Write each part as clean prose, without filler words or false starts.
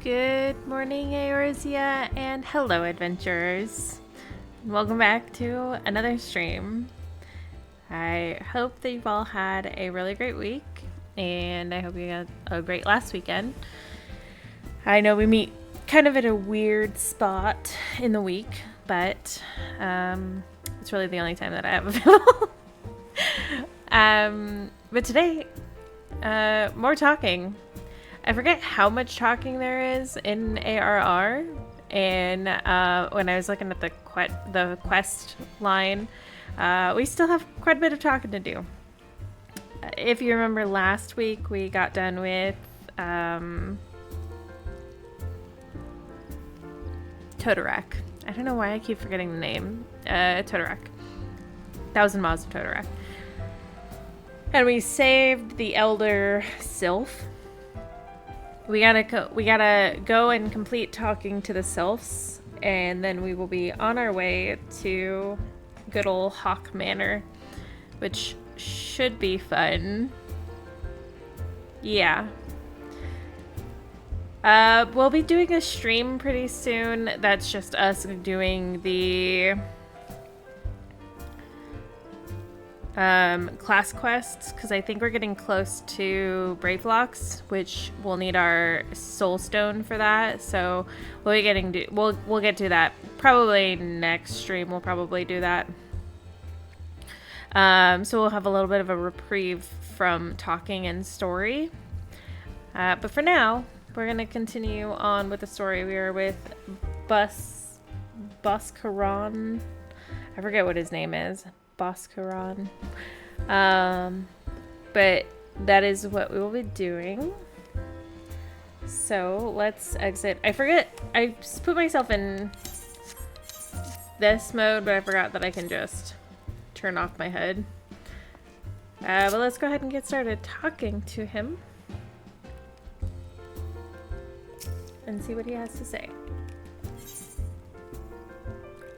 Good morning, Eorzea, and hello, adventurers. Welcome back to another stream. I hope that you've all had a really great week, and I hope you had a great last weekend. I know we meet kind of at a weird spot in the week, but it's really the only time that I have available. But today, more talking. I forget how much talking there is in ARR, and when I was looking at the quest line, we still have quite a bit of talking to do. If you remember last week, we got done with Totorak. I don't know why I keep forgetting the name. Totorak. 1,000 Miles of Totorak. And we saved the Elder Sylph. We gotta go and complete talking to the Sylphs, and then we will be on our way to good old Hawk Manor, which should be fun. Yeah. We'll be doing a stream pretty soon. That's just us doing the class quests, because I think we're getting close to Brave Locks, which we'll need our soul stone for that. So we'll be getting we'll get to that probably next stream. We'll probably do that. So we'll have a little bit of a reprieve from talking and story. But for now, we're gonna continue on with the story. We are with Boscaron. I forget what his name is. Boscaron. But that is what we will be doing. So let's exit. I forget. I just put myself in this mode, but I forgot that I can just turn off my HUD. But let's go ahead and get started talking to him and see what he has to say.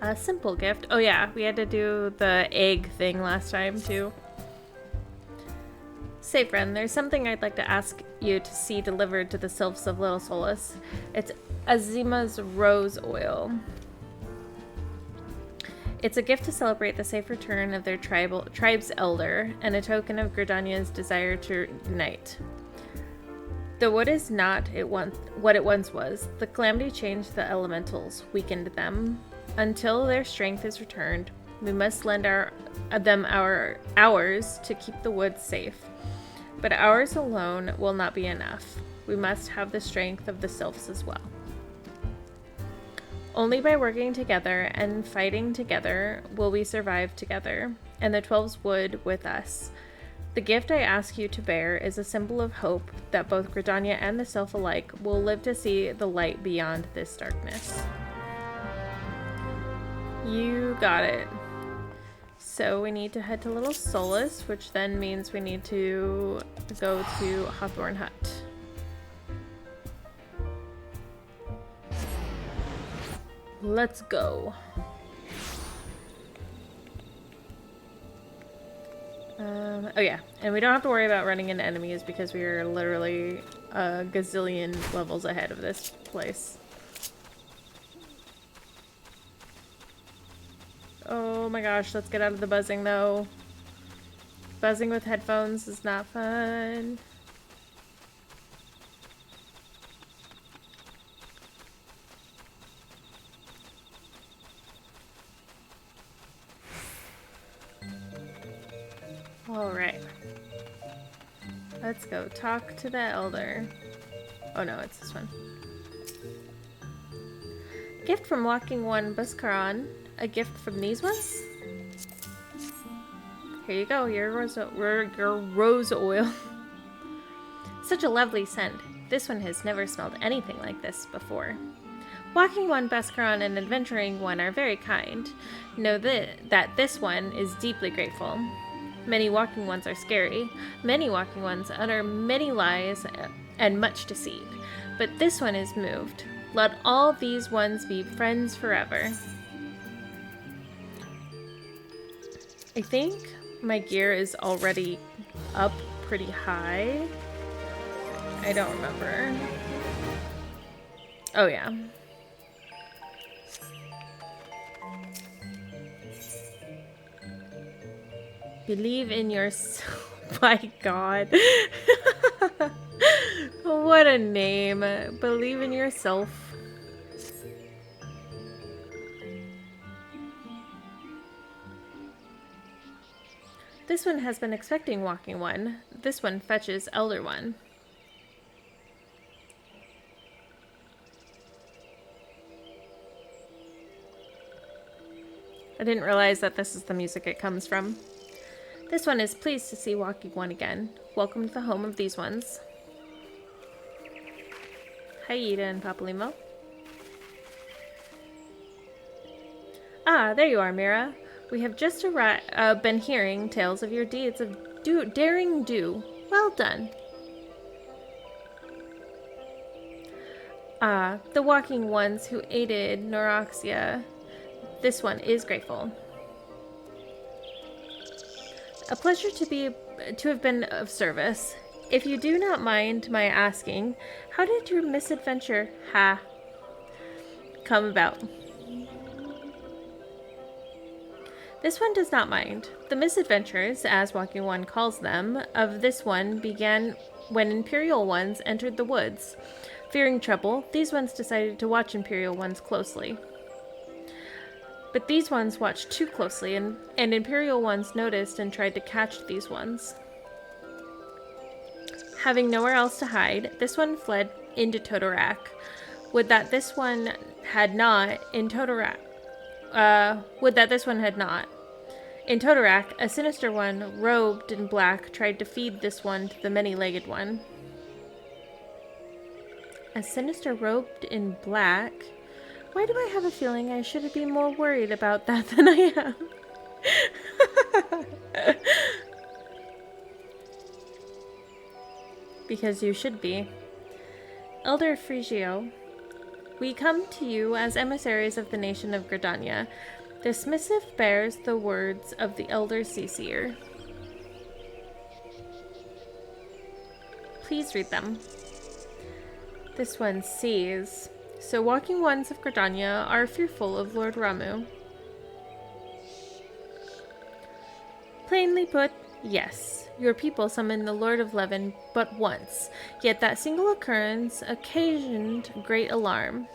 A simple gift. Oh yeah, we had to do the egg thing last time too. Say friend, there's something I'd like to ask you to see delivered to the Sylphs of Little Solace. It's Azima's rose oil. It's a gift to celebrate the safe return of their tribe's elder, and a token of Gridania's desire to unite. The wood is not what it once was. The calamity changed the elementals, weakened them. Until their strength is returned, we must lend them ours to keep the woods safe. But ours alone will not be enough. We must have the strength of the Sylphs as well. Only by working together and fighting together will we survive together, and the 12s would with us. The gift I ask you to bear is a symbol of hope that both Gridania and the Sylph alike will live to see the light beyond this darkness. You got it. So we need to head to Little Solace, which then means we need to go to Hawthorn Hut. Let's go. Oh yeah, and we don't have to worry about running into enemies because we are literally a gazillion levels ahead of this place. Oh my gosh, let's get out of the buzzing though. Buzzing with headphones is not fun. Alright. Let's go talk to the elder. Oh no, it's this one. Gift from Walking One Boscaron. A gift from these ones? Here you go, your rose oil. Such a lovely scent. This one has never smelled anything like this before. Walking One, Boscaron, and Adventuring One are very kind. Know that this one is deeply grateful. Many Walking Ones are scary. Many Walking Ones utter many lies and much deceit. But this one is moved. Let all these ones be friends forever. I think my gear is already up pretty high. I don't remember. Oh, yeah. Believe in yourself. My God. What a name. Believe in yourself. This one has been expecting walking one. This one fetches elder one. I didn't realize that this is the music it comes from. This one is pleased to see walking one again. Welcome to the home of these ones. Hi, Ida and Papalimo. Ah, there you are, Meira. We have just been hearing tales of your deeds of daring do. Well done. Ah, the walking ones who aided Noroxia. This one is grateful. A pleasure to have been of service. If you do not mind my asking, how did your misadventure come about? This one does not mind. The misadventures, as Walking One calls them, of this one began when Imperial ones entered the woods. Fearing trouble, these ones decided to watch Imperial ones closely. But these ones watched too closely, and Imperial ones noticed and tried to catch these ones. Having nowhere else to hide, this one fled into Totorak. Would that this one had not. In Totorak, a sinister one, robed in black, tried to feed this one to the many-legged one. A sinister robed in black? Why do I have a feeling I should be more worried about that than I am? Because you should be. Elder Frigio, we come to you as emissaries of the nation of Gridania. This missive bears the words of the Elder Seeseer. Please read them. This one sees. So walking ones of Gridania are fearful of Lord Ramuh. Plainly put, yes. Your people summoned the Lord of Levin but once, yet that single occurrence occasioned great alarm.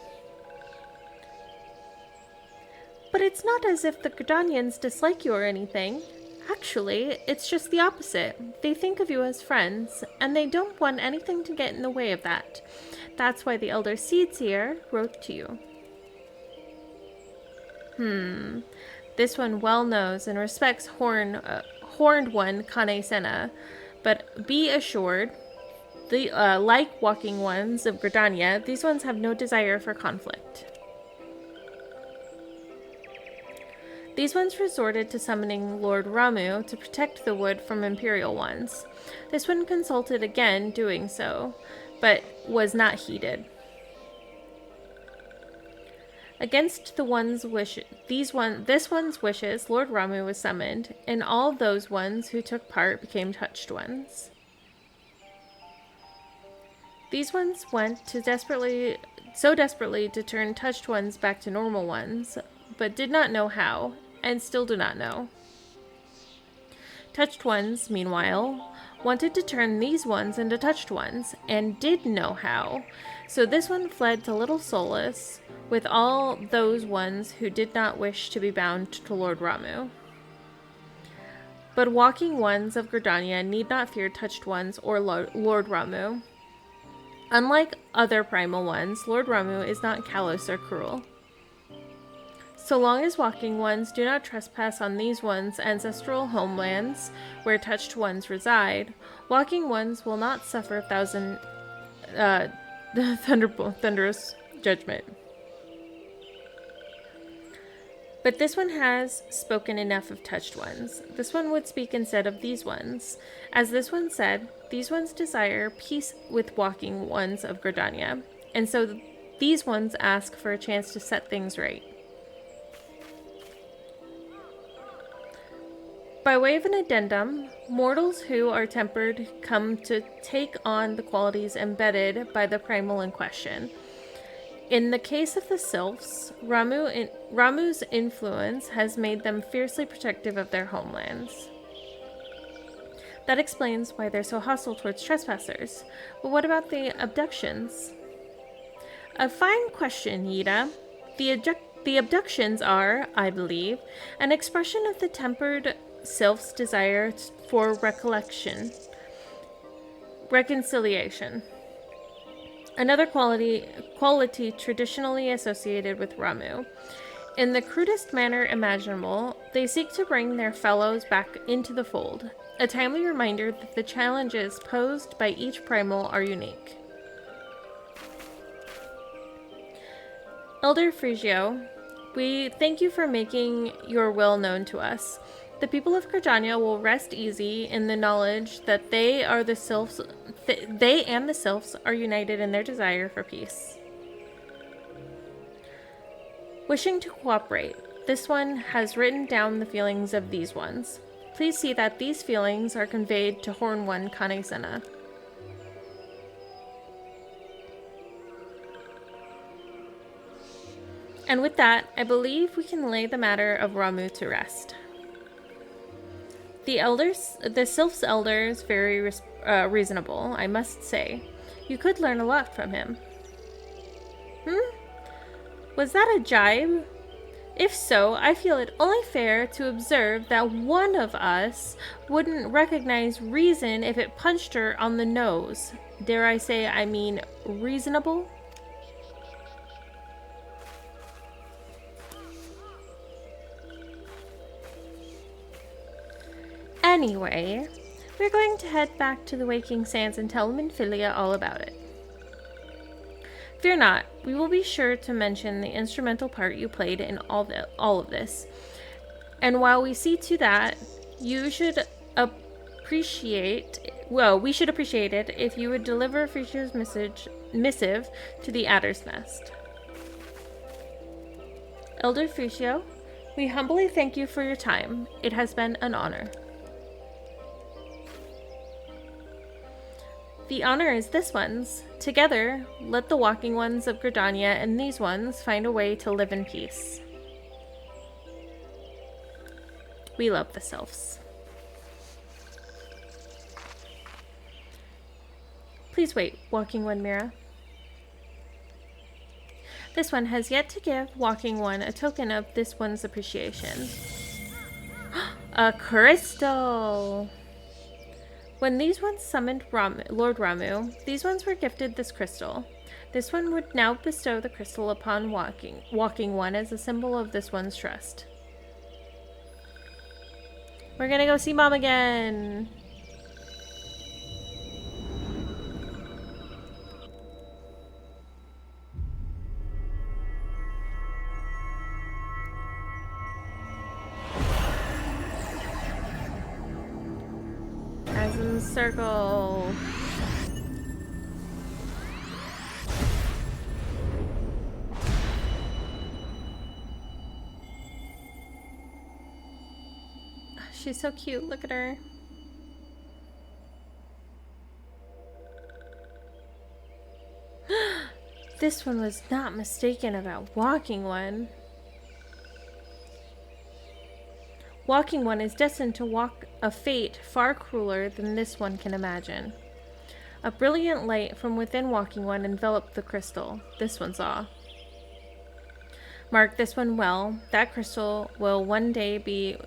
But it's not as if the Gridanians dislike you or anything. Actually, it's just the opposite. They think of you as friends, and they don't want anything to get in the way of that. That's why the Elder Seeseer wrote to you. This one well knows and respects horned one Kane Senna, but be assured, like walking ones of Gridania, these ones have no desire for conflict. These ones resorted to summoning Lord Ramuh to protect the wood from Imperial ones. This one consulted again doing so, but was not heeded. Against this one's wishes, Lord Ramuh was summoned, and all those ones who took part became touched ones. These ones went so desperately to turn touched ones back to normal ones, but did not know how, and still do not know. Touched ones, meanwhile, wanted to turn these ones into touched ones, and did know how. So this one fled to Little Solace with all those ones who did not wish to be bound to Lord Ramuh. But walking ones of Gridania need not fear touched ones or Lord Ramuh. Unlike other primal ones, Lord Ramuh is not callous or cruel. So long as walking ones do not trespass on these ones' ancestral homelands, where touched ones reside, walking ones will not suffer thunderous judgment. But this one has spoken enough of touched ones. This one would speak instead of these ones. As this one said, these ones desire peace with walking ones of Gridania, and so these ones ask for a chance to set things right. By way of an addendum, mortals who are tempered come to take on the qualities embedded by the primal in question. In the case of the sylphs, Ramu's influence has made them fiercely protective of their homelands. That explains why they're so hostile towards trespassers. But what about the abductions? A fine question, Yida. The abductions are, I believe, an expression of the tempered sylph's desire for reconciliation. Another quality traditionally associated with Ramu. In the crudest manner imaginable, they seek to bring their fellows back into the fold, a timely reminder that the challenges posed by each primal are unique. Elder Frigio, we thank you for making your will known to us. The people of Gridania will rest easy in the knowledge that they and the sylphs are united in their desire for peace. Wishing to cooperate, this one has written down the feelings of these ones. Please see that these feelings are conveyed to Horn 1 Kanesena. And with that, I believe we can lay the matter of Ramu to rest. The sylph's elders, very reasonable, I must say. You could learn a lot from him. Was that a jibe? If so, I feel it only fair to observe that one of us wouldn't recognize reason if it punched her on the nose. Dare I say, I mean, reasonable? Anyway, we're going to head back to the Waking Sands and tell Minfilia all about it. Fear not, we will be sure to mention the instrumental part you played in all of this. And while we see to that, we should appreciate it if you would deliver Fricio's missive to the Adder's Nest. Elder Fricio, we humbly thank you for your time. It has been an honor. The honor is this one's. Together, let the walking ones of Gridania and these ones find a way to live in peace. We love the sylphs. Please wait, Walking One Meira. This one has yet to give Walking One a token of this one's appreciation. A crystal! When these ones summoned Lord Ramu, these ones were gifted this crystal. This one would now bestow the crystal upon Walking One as a symbol of this one's trust. We're gonna go see Mom again! Circle. She's so cute. Look at her. This one was not mistaken about Walking One. Walking One is destined to walk a fate far crueler than this one can imagine. A brilliant light from within Walking One enveloped the crystal. This one saw. Mark this one well. That crystal will one day be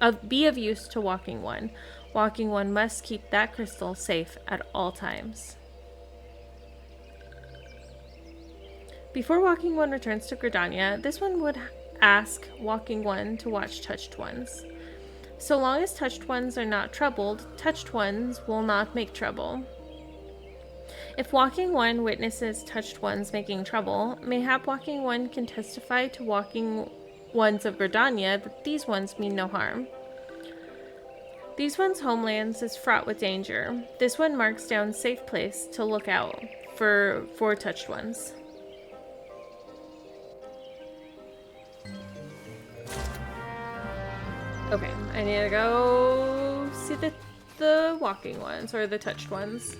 of use to Walking One. Walking One must keep that crystal safe at all times. Before Walking One returns to Gridania, this one would ask Walking One to watch Touched Ones. So long as Touched Ones are not troubled, Touched Ones will not make trouble. If Walking One witnesses Touched Ones making trouble, mayhap Walking One can testify to Walking Ones of Gridania that these ones mean no harm. These ones' homelands is fraught with danger. This one marks down safe place to look out for Touched Ones. Okay, I need to go see the Walking Ones, or the Touched Ones.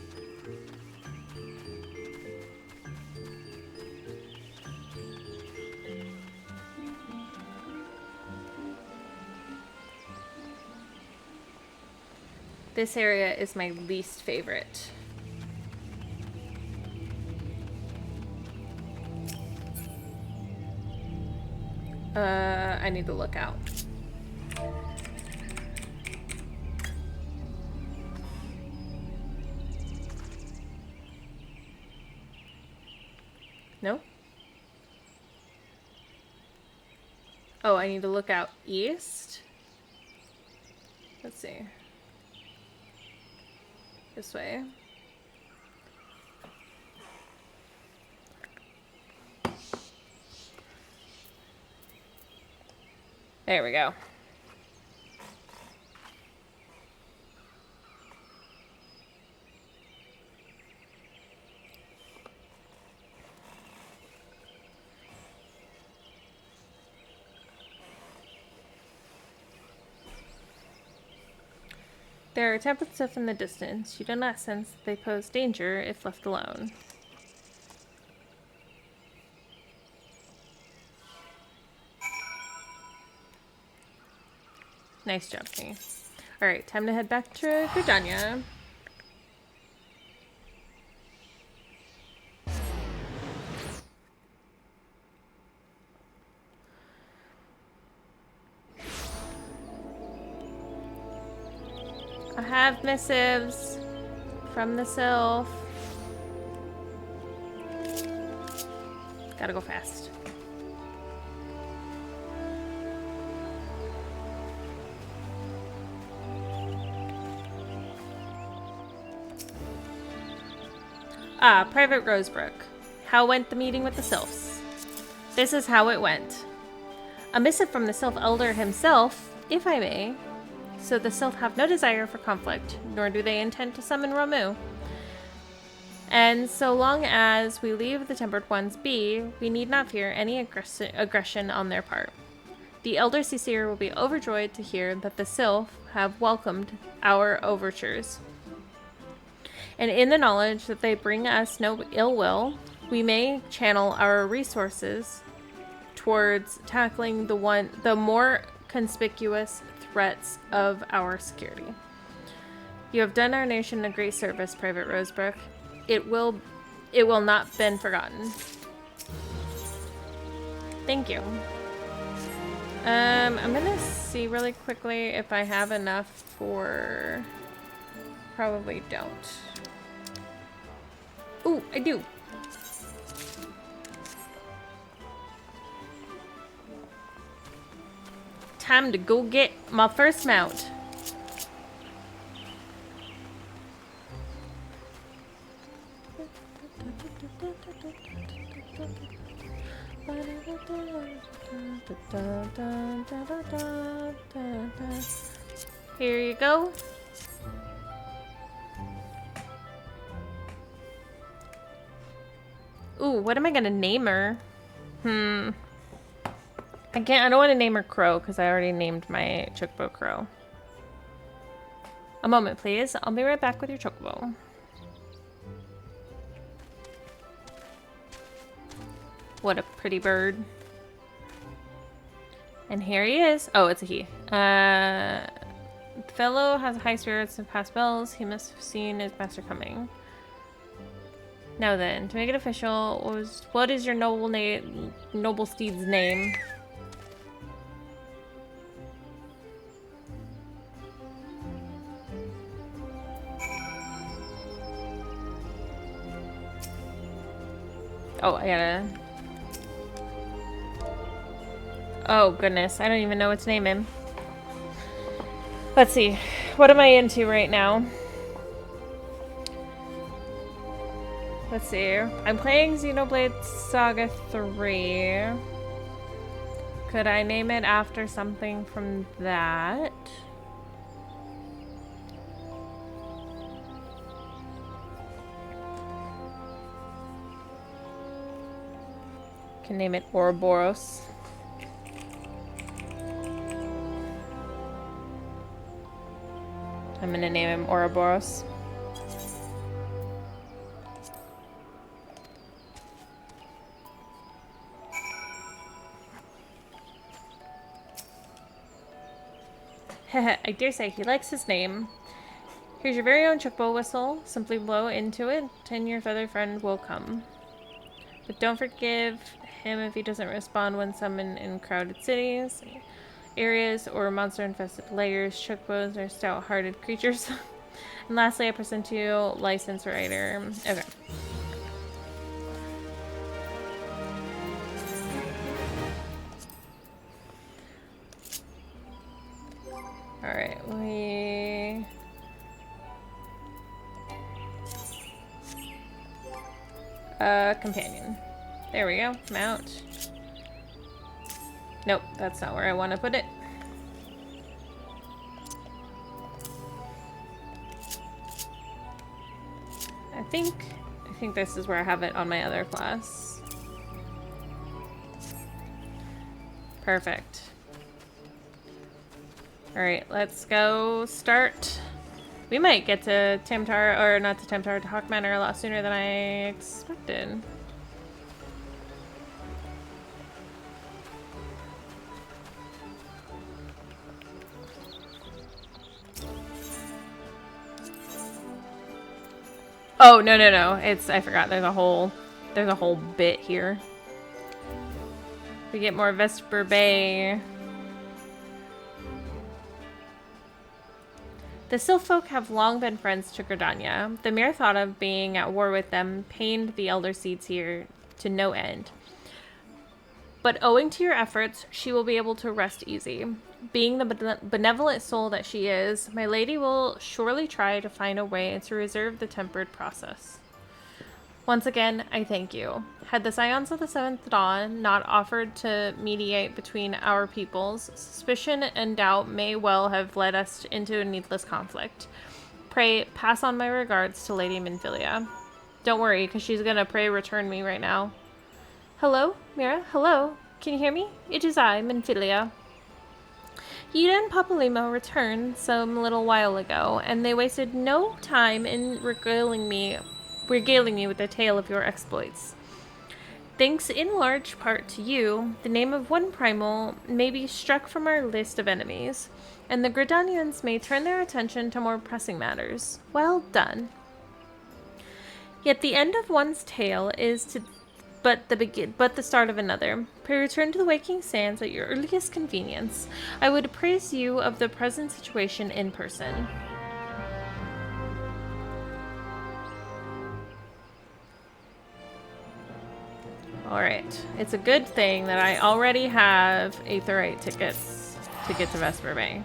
This area is my least favorite. I need to look out. No? Oh, I need to look out east? Let's see. This way. There we go. There are tempered stuff in the distance. You do not sense that they pose danger if left alone. Nice job, King. Alright, time to head back to Gridania. I have missives from the sylph. Gotta go fast. Ah, Private Rosebrook. How went the meeting with the sylphs? This is how it went. A missive from the sylph elder himself, if I may. So the sylph have no desire for conflict, nor do they intend to summon Ramu. And so long as we leave the Tempered Ones be, we need not fear any aggression on their part. The Elder Seer will be overjoyed to hear that the sylph have welcomed our overtures. And in the knowledge that they bring us no ill will, we may channel our resources towards tackling the more conspicuous threats of our security. You have done our nation a great service, Private Rosebrook. It will not been forgotten. Thank you. I'm gonna see really quickly if I have enough for... Probably don't. Ooh, I do. Time to go get my first mount. Here you go. Ooh, what am I gonna name her? I don't want to name her Crow because I already named my Chocobo Crow. A moment, please. I'll be right back with your Chocobo. What a pretty bird. And here he is. Oh, it's a he. The fellow has high spirits and past bells. He must have seen his master coming. Now then, to make it official, what is your noble steed's name? Oh, I gotta... Oh, goodness. I don't even know what to name him. Let's see. What am I into right now? Let's see. I'm playing Xenoblade Saga 3. Could I name it after something from that? Can name it Ouroboros. I'm gonna name him Ouroboros. I dare say he likes his name. Here's your very own chocobo whistle. Simply blow into it, and your feather friend will come. But don't forgive him if he doesn't respond when summoned in crowded cities, areas, or monster-infested layers. Chocobos are stout-hearted creatures. And lastly, I present to you license rider. Okay. Alright, we... companion. There we go. Mount. Nope, that's not where I want to put it. I think this is where I have it on my other class. Perfect. Alright, let's go start. We might get to Tamtar, or not to Tamtar, to Hawk Manor a lot sooner than I expected. Oh, no. I forgot there's a whole bit here. We get more Vesper Bay. The Sylph-folk have long been friends to Gridania. The mere thought of being at war with them pained the Elder Seeds here to no end. But owing to your efforts, she will be able to rest easy. Being the benevolent soul that she is, my lady will surely try to find a way to reserve the tempered process. Once again, I thank you. Had the Scions of the Seventh Dawn not offered to mediate between our peoples, suspicion and doubt may well have led us into a needless conflict. Pray, pass on my regards to Lady Minfilia. Don't worry, because she's gonna pray return me right now. Hello, Meira? Hello? Can you hear me? It is I, Minfilia. Yida and Papalimo returned some little while ago, and they wasted no time in regaling me with a tale of your exploits. Thanks in large part to you, the name of one primal may be struck from our list of enemies, and the Gridanians may turn their attention to more pressing matters. Well done. Yet the end of one's tale is but the start of another. Pray return to the waking sands at your earliest convenience. I would appraise you of the present situation in person. Alright, it's a good thing that I already have Aetheryte tickets to get to Vesper Bay.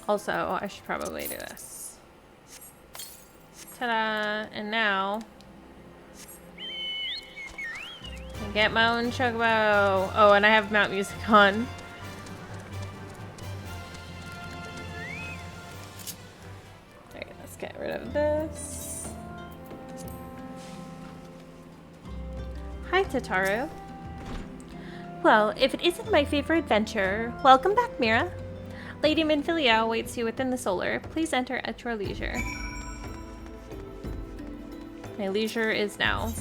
Also, I should probably do this. Ta-da! And now... I get my own chocobo. Oh, and I have Mount Music on. Alright, let's get rid of this. Hi, Tataru. Well, if it isn't my favorite adventure, welcome back, Meira. Lady Minfilia awaits you within the solar. Please enter at your leisure. My leisure is now.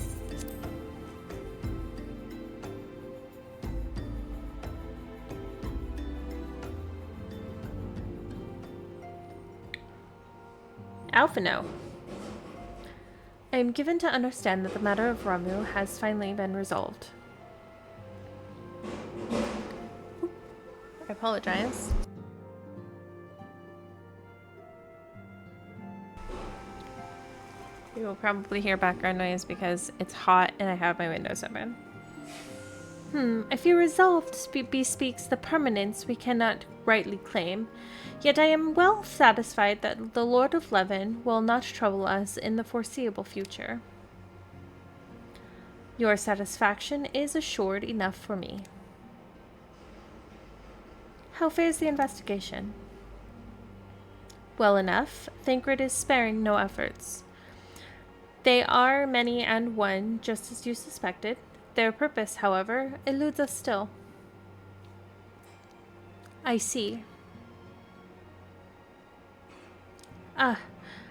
Alphino. I am given to understand that the matter of Ramu has finally been resolved. I apologize. You will probably hear background noise because it's hot and I have my windows open. If your resolve bespeaks the permanence we cannot rightly claim, yet I am well satisfied that the Lord of Levin will not trouble us in the foreseeable future. Your satisfaction is assured enough for me. How fares the investigation? Well enough. Thancred is sparing no efforts. They are many and one, just as you suspected. Their purpose, however, eludes us still. I see.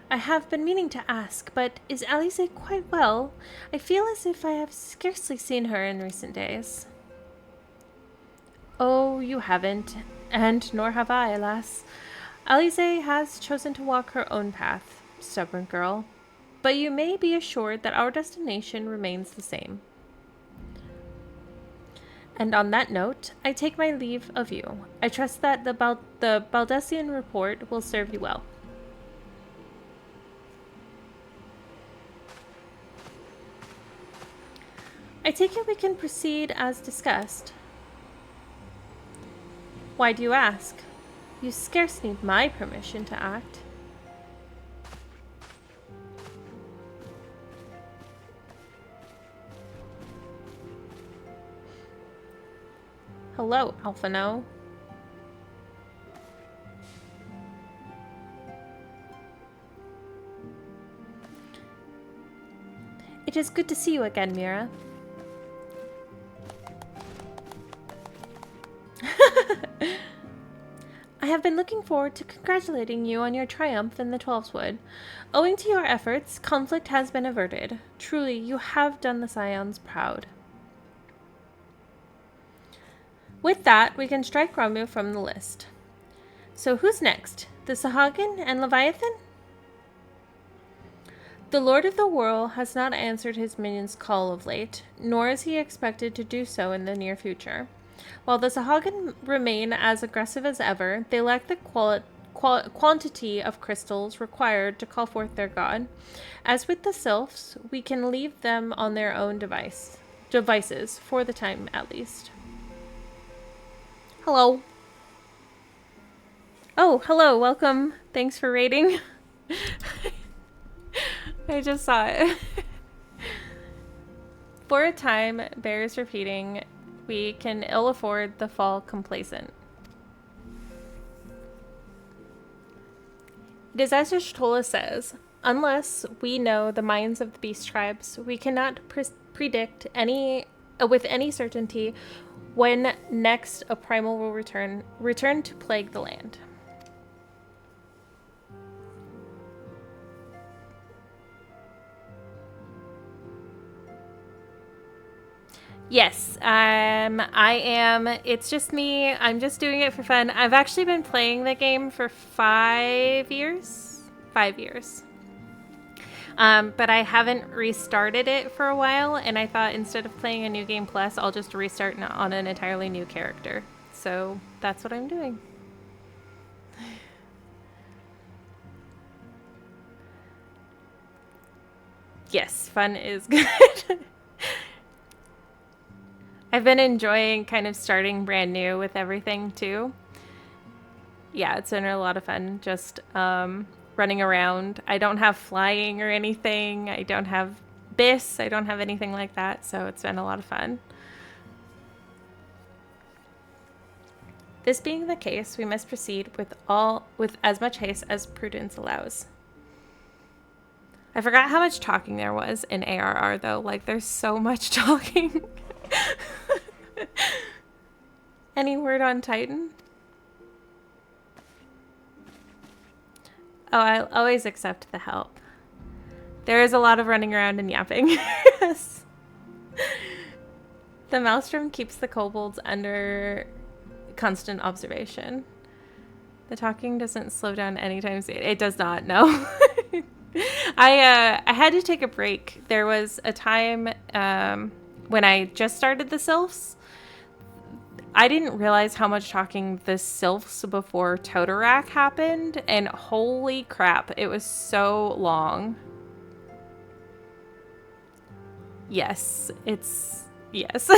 I have been meaning to ask, but is Alice quite well? I feel as if I have scarcely seen her in recent days. Oh, you haven't, and nor have I, alas. Alice has chosen to walk her own path, stubborn girl. But you may be assured that our destination remains the same. And on that note, I take my leave of you. I trust that the Baldessian report will serve you well. I take it we can proceed as discussed. Why do you ask? You scarce need my permission to act. Hello, Alphino. It is good to see you again, Meira. I have been looking forward to congratulating you on your triumph in the Twelveswood. Owing to your efforts, conflict has been averted. Truly, you have done the Scions proud. With that, we can strike Ramu from the list. So who's next? The Sahagin and Leviathan? The Lord of the Whirl has not answered his minion's call of late, nor is he expected to do so in the near future. While the Sahagin remain as aggressive as ever, they lack the quantity of crystals required to call forth their god. As with the Sylphs, we can leave them on their own devices, for the time at least. Hello. Oh, hello, welcome. Thanks for raiding. I just saw it. For a time, bears repeating, we can ill afford the fall complacent. It is as Y'shtola says, unless we know the minds of the beast tribes, we cannot predict with any certainty when next a primal will return to plague the land. Yes, I am. It's just me. I'm just doing it for fun. I've actually been playing the game for 5 years. 5 years. But I haven't restarted it for a while, and I thought instead of playing a new game plus, I'll just restart on an entirely new character. So that's what I'm doing. Yes, fun is good. I've been enjoying kind of starting brand new with everything too. Yeah, it's been a lot of fun just running around. I don't have flying or anything. I don't have bis. I don't have anything like that. So it's been a lot of fun. This being the case, we must proceed with as much haste as prudence allows. I forgot how much talking there was in ARR though. Like there's so much talking. Any word on Titan? Oh, I always accept the help. There is a lot of running around and yapping. Yes. The Maelstrom keeps the kobolds under constant observation. The talking doesn't slow down anytime soon. It does not, no. I had to take a break. There was a time when I just started the Sylphs. I didn't realize how much talking the Sylphs before Totorak happened, and holy crap, it was so long. Yes, yes.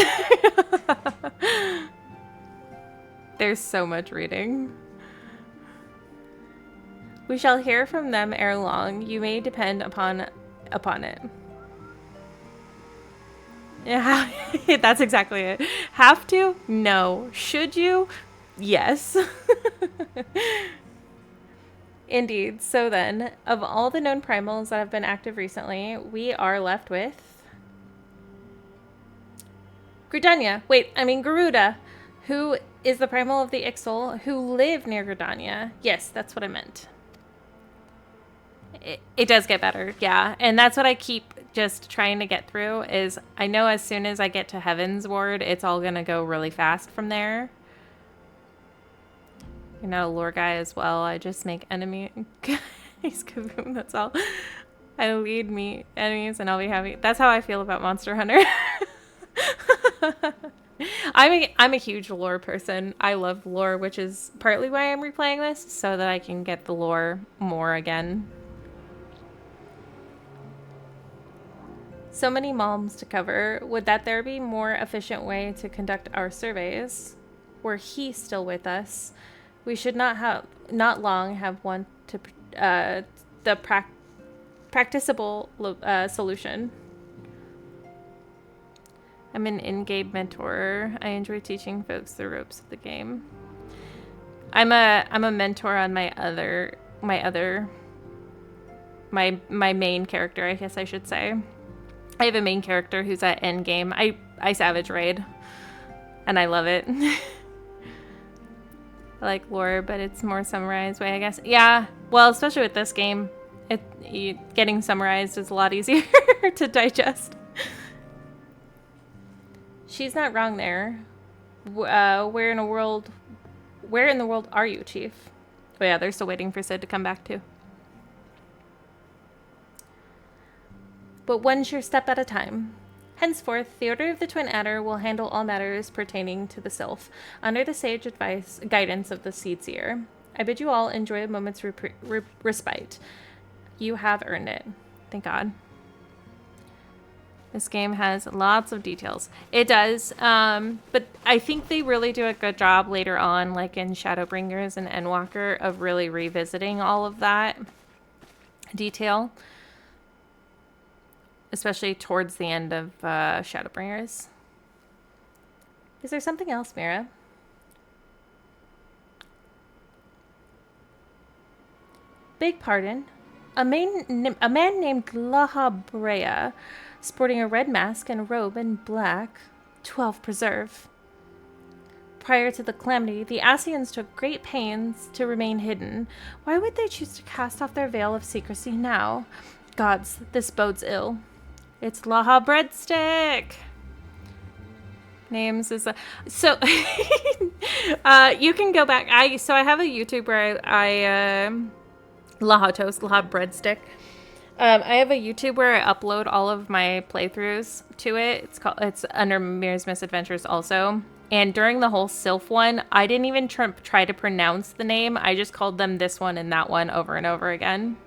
There's so much reading. We shall hear from them ere long. You may depend upon it. Yeah, that's exactly it. Have to? No. Should you? Yes. Indeed. So then, of all the known primals that have been active recently, we are left with Gridania. Garuda, who is the primal of the Ixal, who live near Gridania. Yes, that's what I meant. It does get better, yeah. And that's what I keep just trying to get through is I know as soon as I get to Heaven's Ward, it's all going to go really fast from there. You're not a lore guy as well. I just make enemy guys kaboom, that's all. I lead me enemies and I'll be happy. That's how I feel about Monster Hunter. I'm a huge lore person. I love lore, which is partly why I'm replaying this, so that I can get the lore more again. So many malms to cover. Would that there be more efficient way to conduct our surveys? Were he still with us? We should not long have one to the practicable solution. I'm an in-game mentor. I enjoy teaching folks the ropes of the game. I'm a mentor on my main character, I guess I should say. I have a main character who's at end game. I savage raid, and I love it. I like lore, but it's more summarized way, I guess. Yeah, well, especially with this game, getting summarized is a lot easier to digest. She's not wrong there. Where in the world are you, Chief? Oh yeah, they're still waiting for Sid to come back too. But one sure step at a time. Henceforth, the Order of the Twin Adder will handle all matters pertaining to the Sylph, under the sage guidance of the Seedseer. I bid you all enjoy a moment's respite. You have earned it. Thank God. This game has lots of details. It does, but I think they really do a good job later on, like in Shadowbringers and Endwalker, of really revisiting all of that detail. Especially towards the end of Shadowbringers. Is there something else, Meira? Beg pardon. A man named Lahabrea, sporting a red mask and a robe in black, 12 preserve. Prior to the calamity, the Ascians took great pains to remain hidden. Why would they choose to cast off their veil of secrecy now? Gods, this bodes ill. It's Laha Breadstick. Names is so you can go back. I have a YouTube where I Laha Toast, Laha Breadstick. I have a YouTube where I upload all of my playthroughs to it. It's under Meira's Misadventures also. And during the whole Sylph one, I didn't even try to pronounce the name. I just called them this one and that one over and over again.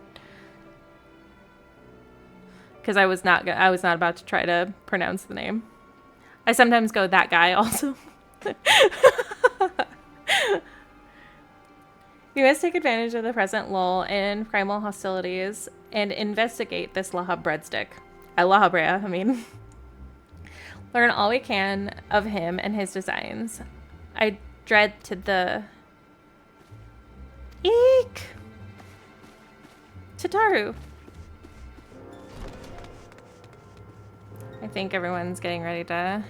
Because I was not about to try to pronounce the name. I sometimes go that guy also. We must take advantage of the present lull in primal hostilities and investigate this Laha Breadstick. Lahabrea, I mean. Learn all we can of him and his designs. I dread to the... Eek! Tataru. I think everyone's getting ready to...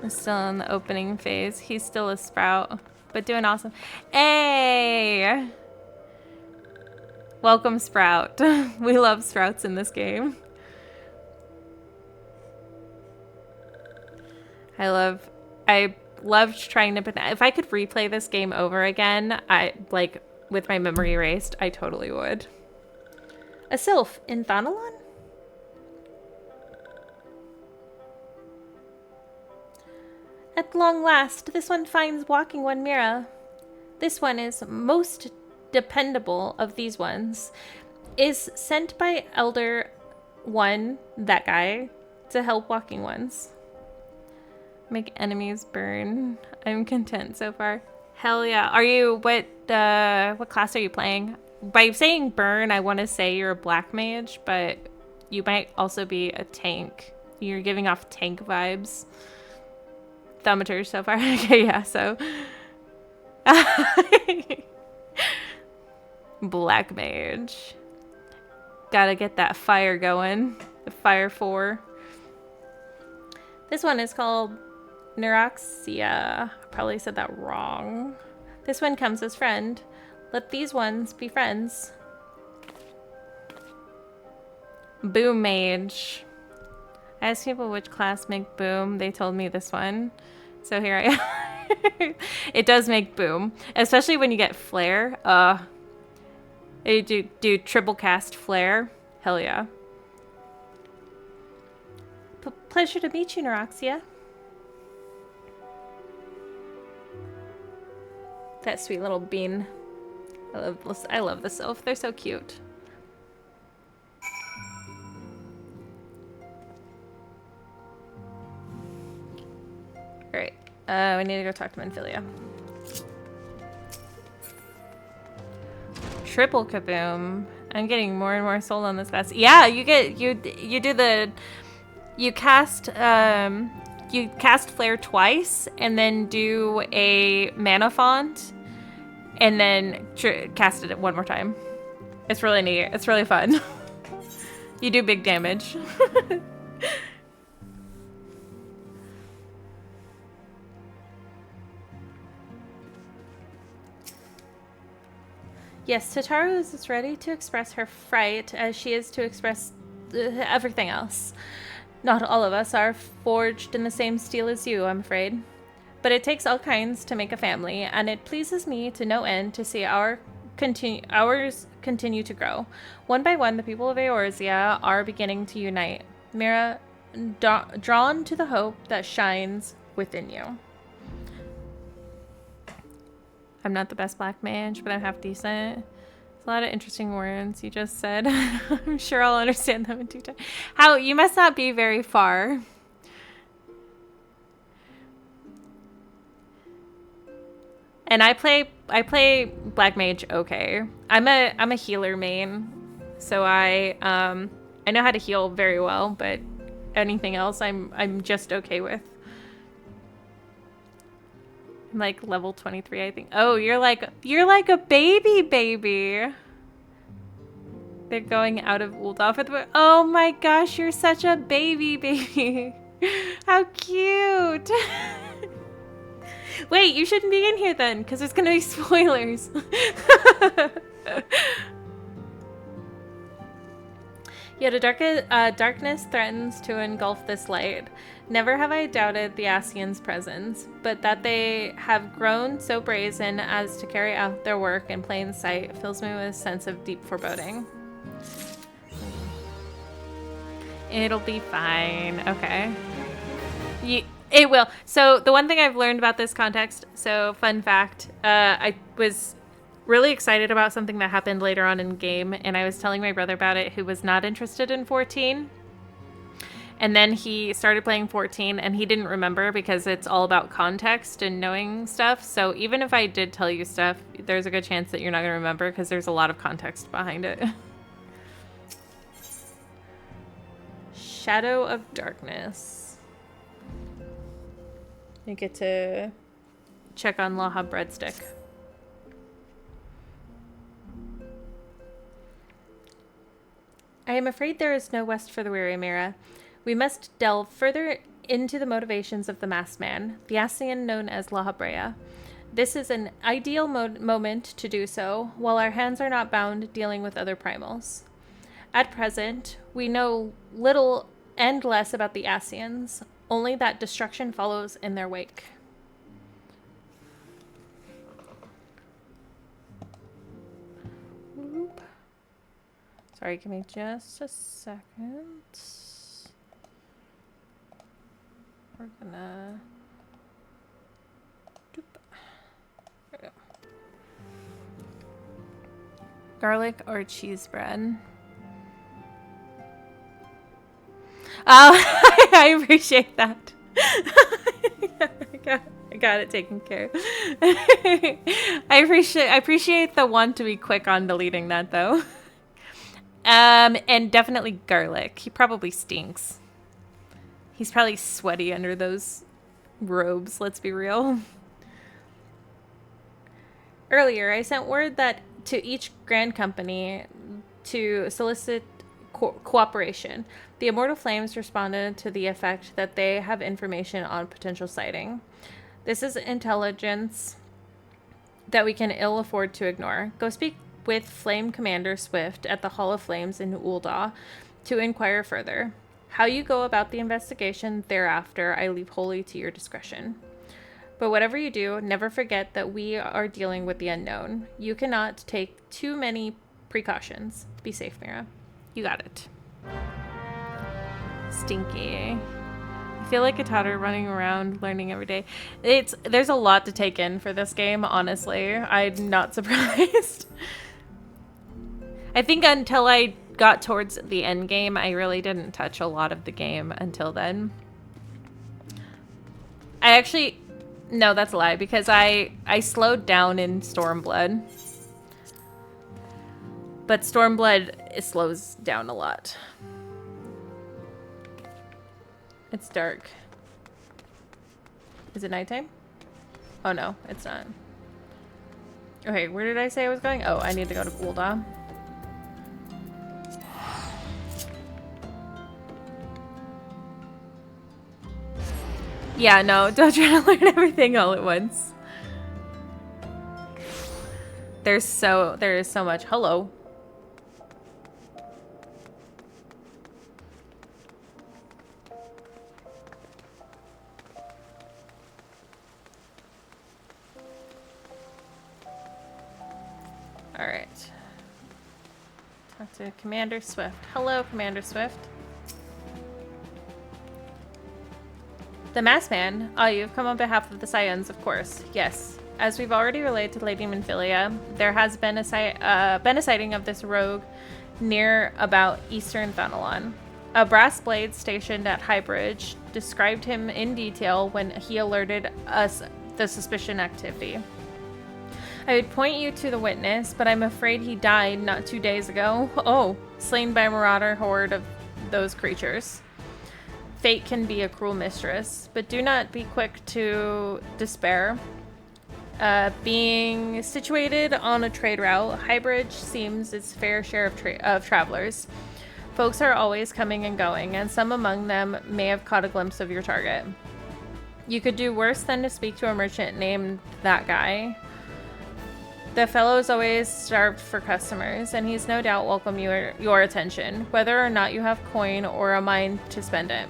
Is still in the opening phase. He's still a sprout, but doing awesome. Hey! Welcome, Sprout. We love sprouts in this game. I loved trying to... If I could replay this game over again, with my memory erased, I totally would. A sylph in Thanalan? At long last, this one finds walking one Meira. This one is most dependable of these ones. Is sent by Elder One, that guy, to help walking ones. Make enemies burn. I'm content so far. Hell yeah. Are you, what class are you playing? By saying burn, I want to say you're a black mage, but you might also be a tank. You're giving off tank vibes. Thaumaturge so far. Okay, yeah, so. Black mage. Gotta get that fire going. The fire 4. This one is called Neuroxia. Probably said that wrong. This one comes as friend. Let these ones be friends. Boom mage. I asked people which class make boom. They told me this one. So here I am. It does make boom. Especially when you get flare. You do triple cast flare. Hell yeah. Pleasure to meet you, Neroxia. That sweet little bean. I love the sylph. They're so cute. Alright. We need to go talk to Minfilia. Triple kaboom. I'm getting more and more sold on this fast. Yeah, you cast flare twice and then do a mana font and then cast it one more time. It's really neat. It's really fun. You do big damage. Yes, Tataru is ready to express her fright as she is to express everything else. Not all of us are forged in the same steel as you, I'm afraid. But it takes all kinds to make a family, and it pleases me to no end to see ours continue to grow. One by one, the people of Eorzea are beginning to unite. Meira, drawn to the hope that shines within you. I'm not the best black mage, but I'm half decent. There's a lot of interesting words you just said. I'm sure I'll understand them in due time. How? You must not be very far. And I play black mage okay. I'm a healer main, so I know how to heal very well, but anything else I'm just okay with. I'm like level 23, I think. Oh, you're like a baby. They're going out of Ul'Dah for the... Oh my gosh, you're such a baby. How cute. Wait, you shouldn't be in here then, because there's gonna be spoilers. Yet a darkness threatens to engulf this light. Never have I doubted the Ascian's presence, but that they have grown so brazen as to carry out their work in plain sight fills me with a sense of deep foreboding. It'll be fine. Okay. It will. So the one thing I've learned about this context, so fun fact, I was really excited about something that happened later on in game, and I was telling my brother about it, who was not interested in 14. And then he started playing 14, and he didn't remember because it's all about context and knowing stuff. So even if I did tell you stuff, there's a good chance that you're not going to remember because there's a lot of context behind it. Shadow of Darkness. You get to check on Laha Breadstick. I am afraid there is no rest for the weary, Meira. We must delve further into the motivations of the masked man, the Ascian known as Laha Breya. This is an ideal moment to do so, while our hands are not bound dealing with other primals. At present, we know little and less about the Ascians, only that destruction follows in their wake. Whoop. Sorry, give me just a second. We're gonna... Doop. There we go. Garlic or cheese bread? Oh, I appreciate that. I got it taken care of. I appreciate the want to be quick on deleting that though. And definitely garlic. He probably stinks. He's probably sweaty under those robes, let's be real. Earlier, I sent word that to each Grand Company to solicit cooperation. The Immortal Flames responded to the effect that they have information on potential sighting. This is intelligence that we can ill afford to ignore. Go speak with Flame Commander Swift at the Hall of Flames in Ul'Dah. to inquire further. How you go about the investigation thereafter, I leave wholly to your discretion. But whatever you do, never forget that we are dealing with the unknown. You cannot take too many precautions. Be safe, Meira. You got it. Stinky. I feel like a toddler running around learning every day. There's a lot to take in for this game, honestly. I'm not surprised. I think until I got towards the end game, I really didn't touch a lot of the game until then. No, that's a lie, because I slowed down in Stormblood. But Stormblood, it slows down a lot. It's dark. Is it nighttime? Oh no, it's not. Okay, where did I say I was going? Oh, I need to go to Ul'Dah. Yeah, no, don't try to learn everything all at once. There is so much. Hello. All right. Talk to Commander Swift. Hello, Commander Swift. The Masked Man? Ah, you've come on behalf of the Scions, of course. Yes. As we've already relayed to Lady Minfilia, there has been a sighting of this rogue near about eastern Thanalan. A brass blade stationed at Highbridge described him in detail when he alerted us the suspicion activity. I would point you to the witness, but I'm afraid he died not 2 days ago. Oh, slain by a marauder horde of those creatures. Fate can be a cruel mistress, but do not be quick to despair. Being situated on a trade route, Highbridge seems its fair share of travelers. Folks are always coming and going, and some among them may have caught a glimpse of your target. You could do worse than to speak to a merchant named that guy. The fellow's always starved for customers, and he's no doubt welcome your attention, whether or not you have coin or a mind to spend it.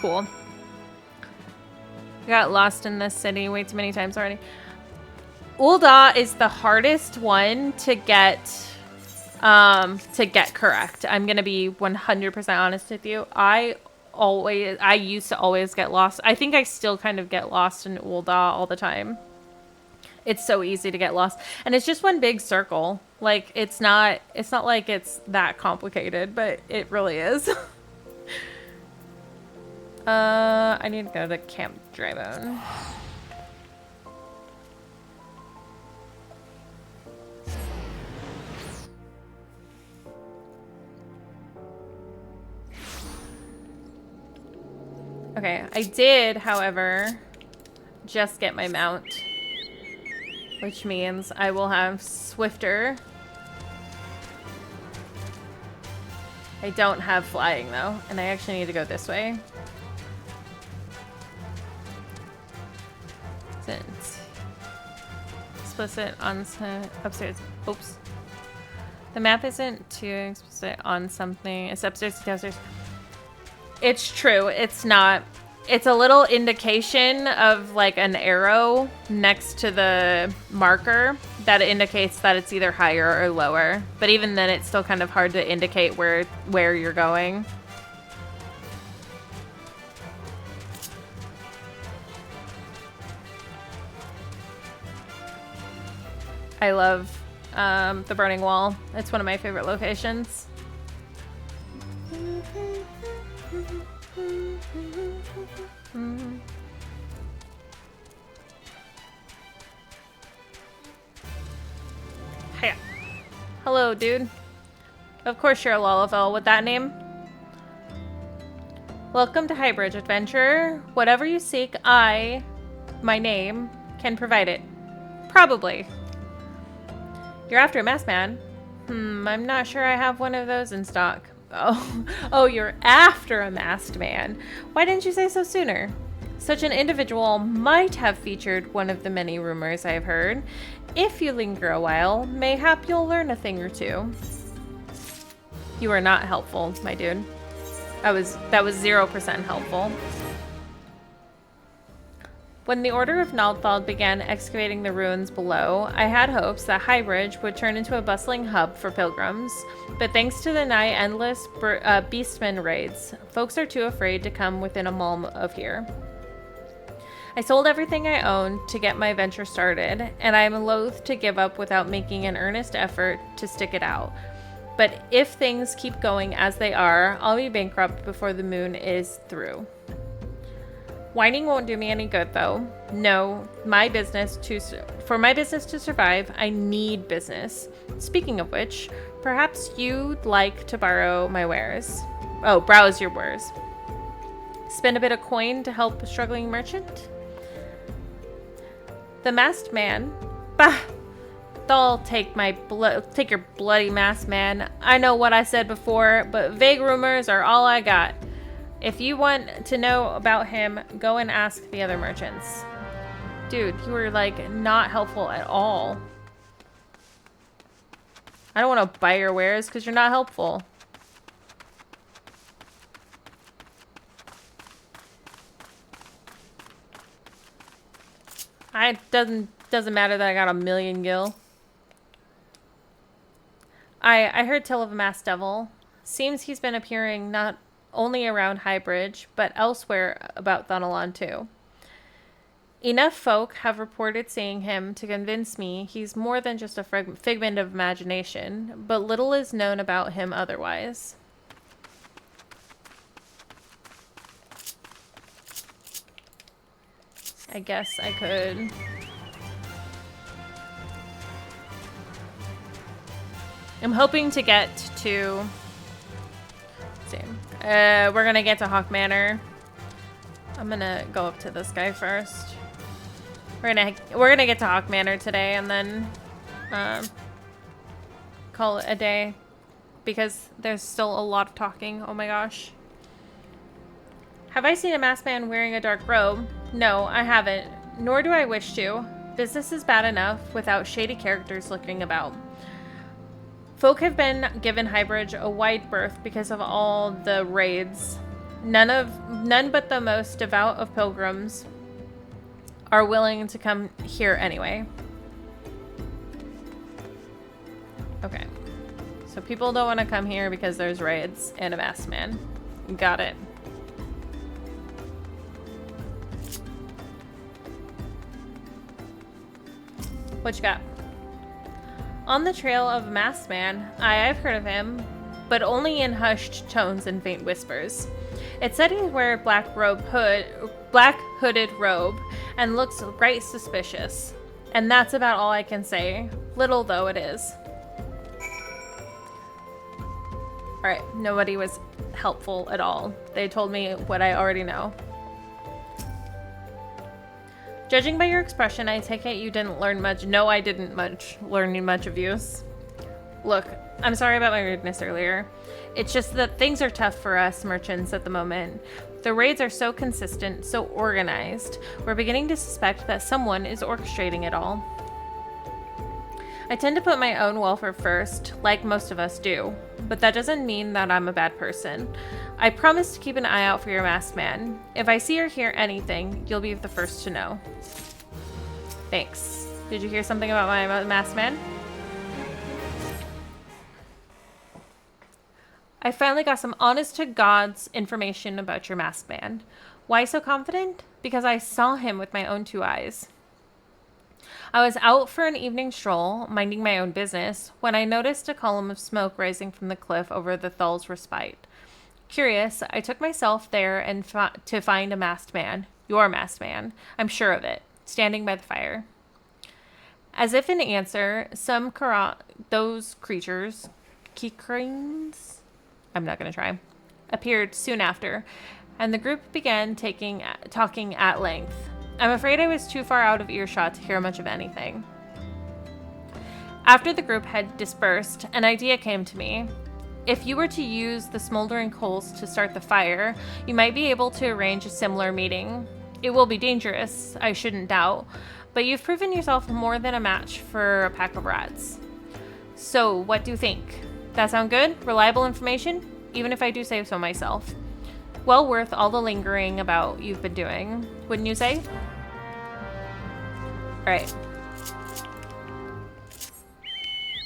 Cool. I got lost in this city way too many times already. Ul'Dah is the hardest one to get correct. I'm gonna be 100% honest with you. I used to always get lost. I think I still kind of get lost in Ul'Dah all the time. It's so easy to get lost, and it's just one big circle. Like it's not like it's that complicated, but it really is. I need to go to Camp Drybone. Okay, I did, however, just get my mount, which means I will have swifter. I don't have flying though, and I actually need to go this way. Explicit on upstairs. Oops. The map isn't too explicit on something. It's upstairs, downstairs. It's true. It's not. It's a little indication of like an arrow next to the marker that indicates that it's either higher or lower. But even then, it's still kind of hard to indicate where you're going. I love the Burning Wall. It's one of my favorite locations. Hiya. Hello, dude. Of course you're a Lullavel with that name. Welcome to Highbridge, adventurer. Whatever you seek, my name, can provide it. Probably. You're after a masked man? I'm not sure I have one of those in stock. Oh, you're after a masked man. Why didn't you say so sooner? Such an individual might have featured one of the many rumors I've heard. If you linger a while, mayhap you'll learn a thing or two. You are not helpful, my dude. That was 0% helpful. When the Order of Naldthal began excavating the ruins below, I had hopes that Highbridge would turn into a bustling hub for pilgrims, but thanks to the nigh endless beastmen raids, folks are too afraid to come within a mile of here. I sold everything I owned to get my venture started, and I am loath to give up without making an earnest effort to stick it out. But if things keep going as they are, I'll be bankrupt before the moon is through. Whining won't do me any good, though. No, for my business to survive, I need business. Speaking of which, perhaps you'd like to borrow my wares. Oh, browse your wares. Spend a bit of coin to help a struggling merchant? The masked man? Bah! I'll take your bloody masked man. I know what I said before, but vague rumors are all I got. If you want to know about him, go and ask the other merchants. Dude, you were, like, not helpful at all. I don't want to buy your wares because you're not helpful. It doesn't matter that I got 1,000,000 gil. I heard tell of a masked devil. Seems he's been appearing not only around Highbridge, but elsewhere about Thanalan too. Enough folk have reported seeing him to convince me he's more than just a figment of imagination, but little is known about him otherwise. I guess I could. I'm hoping to get to... Let's see. We're gonna get to Hawk Manor. I'm gonna go up to this guy first. We're gonna get to Hawk Manor today and then call it a day because there's still a lot of talking. Oh my gosh. Have I seen a masked man wearing a dark robe? No, I haven't, nor do I wish to. Business is bad enough without shady characters looking about. Folk have been given Highbridge a wide berth because of all the raids. None but the most devout of pilgrims are willing to come here anyway. Okay. So people don't want to come here because there's raids and a masked man. Got it. What you got? On the trail of a masked man. I've heard of him, but only in hushed tones and faint whispers. It said he wear a black hooded robe and looks right suspicious. And that's about all I can say, little though it is. Alright, nobody was helpful at all. They told me what I already know. Judging by your expression, I take it you didn't learn much. No, I didn't learn much of use. Look, I'm sorry about my rudeness earlier. It's just that things are tough for us merchants at the moment. The raids are so consistent, so organized. We're beginning to suspect that someone is orchestrating it all. I tend to put my own welfare first, like most of us do, but that doesn't mean that I'm a bad person. I promise to keep an eye out for your masked man. If I see or hear anything, you'll be the first to know. Thanks. Did you hear something about my masked man? I finally got some honest-to-God's information about your masked man. Why so confident? Because I saw him with my own 2 eyes. I was out for an evening stroll, minding my own business, when I noticed a column of smoke rising from the cliff over the Thal's Respite. Curious, I took myself there and to find a masked man, your masked man, I'm sure of it, standing by the fire. As if in answer, those creatures, Kikrings, I'm not going to try, appeared soon after, and the group began talking at length. I'm afraid I was too far out of earshot to hear much of anything. After the group had dispersed, an idea came to me. If you were to use the smoldering coals to start the fire, you might be able to arrange a similar meeting. It will be dangerous, I shouldn't doubt, but you've proven yourself more than a match for a pack of rats. So, what do you think? That sound good? Reliable information? Even if I do say so myself. Well worth all the lingering about you've been doing, wouldn't you say? Alright.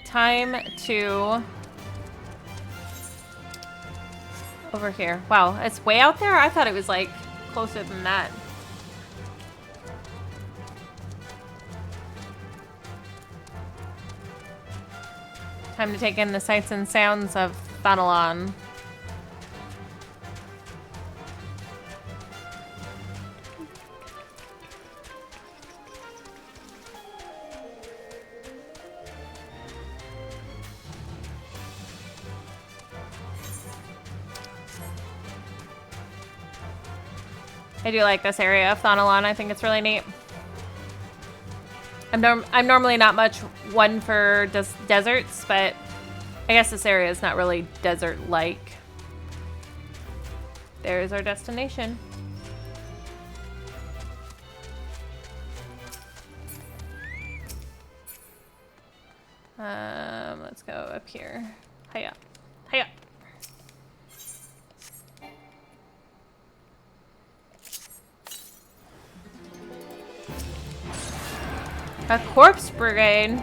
Time to... over here. Wow, it's way out there? I thought it was, like, closer than that. Time to take in the sights and sounds of Thanalan. I do like this area of Thanalan. I think it's really neat. I'm normally not much one for deserts, but I guess this area is not really desert-like. There's our destination. Let's go up here. Hiya. Hiya. A corpse brigade.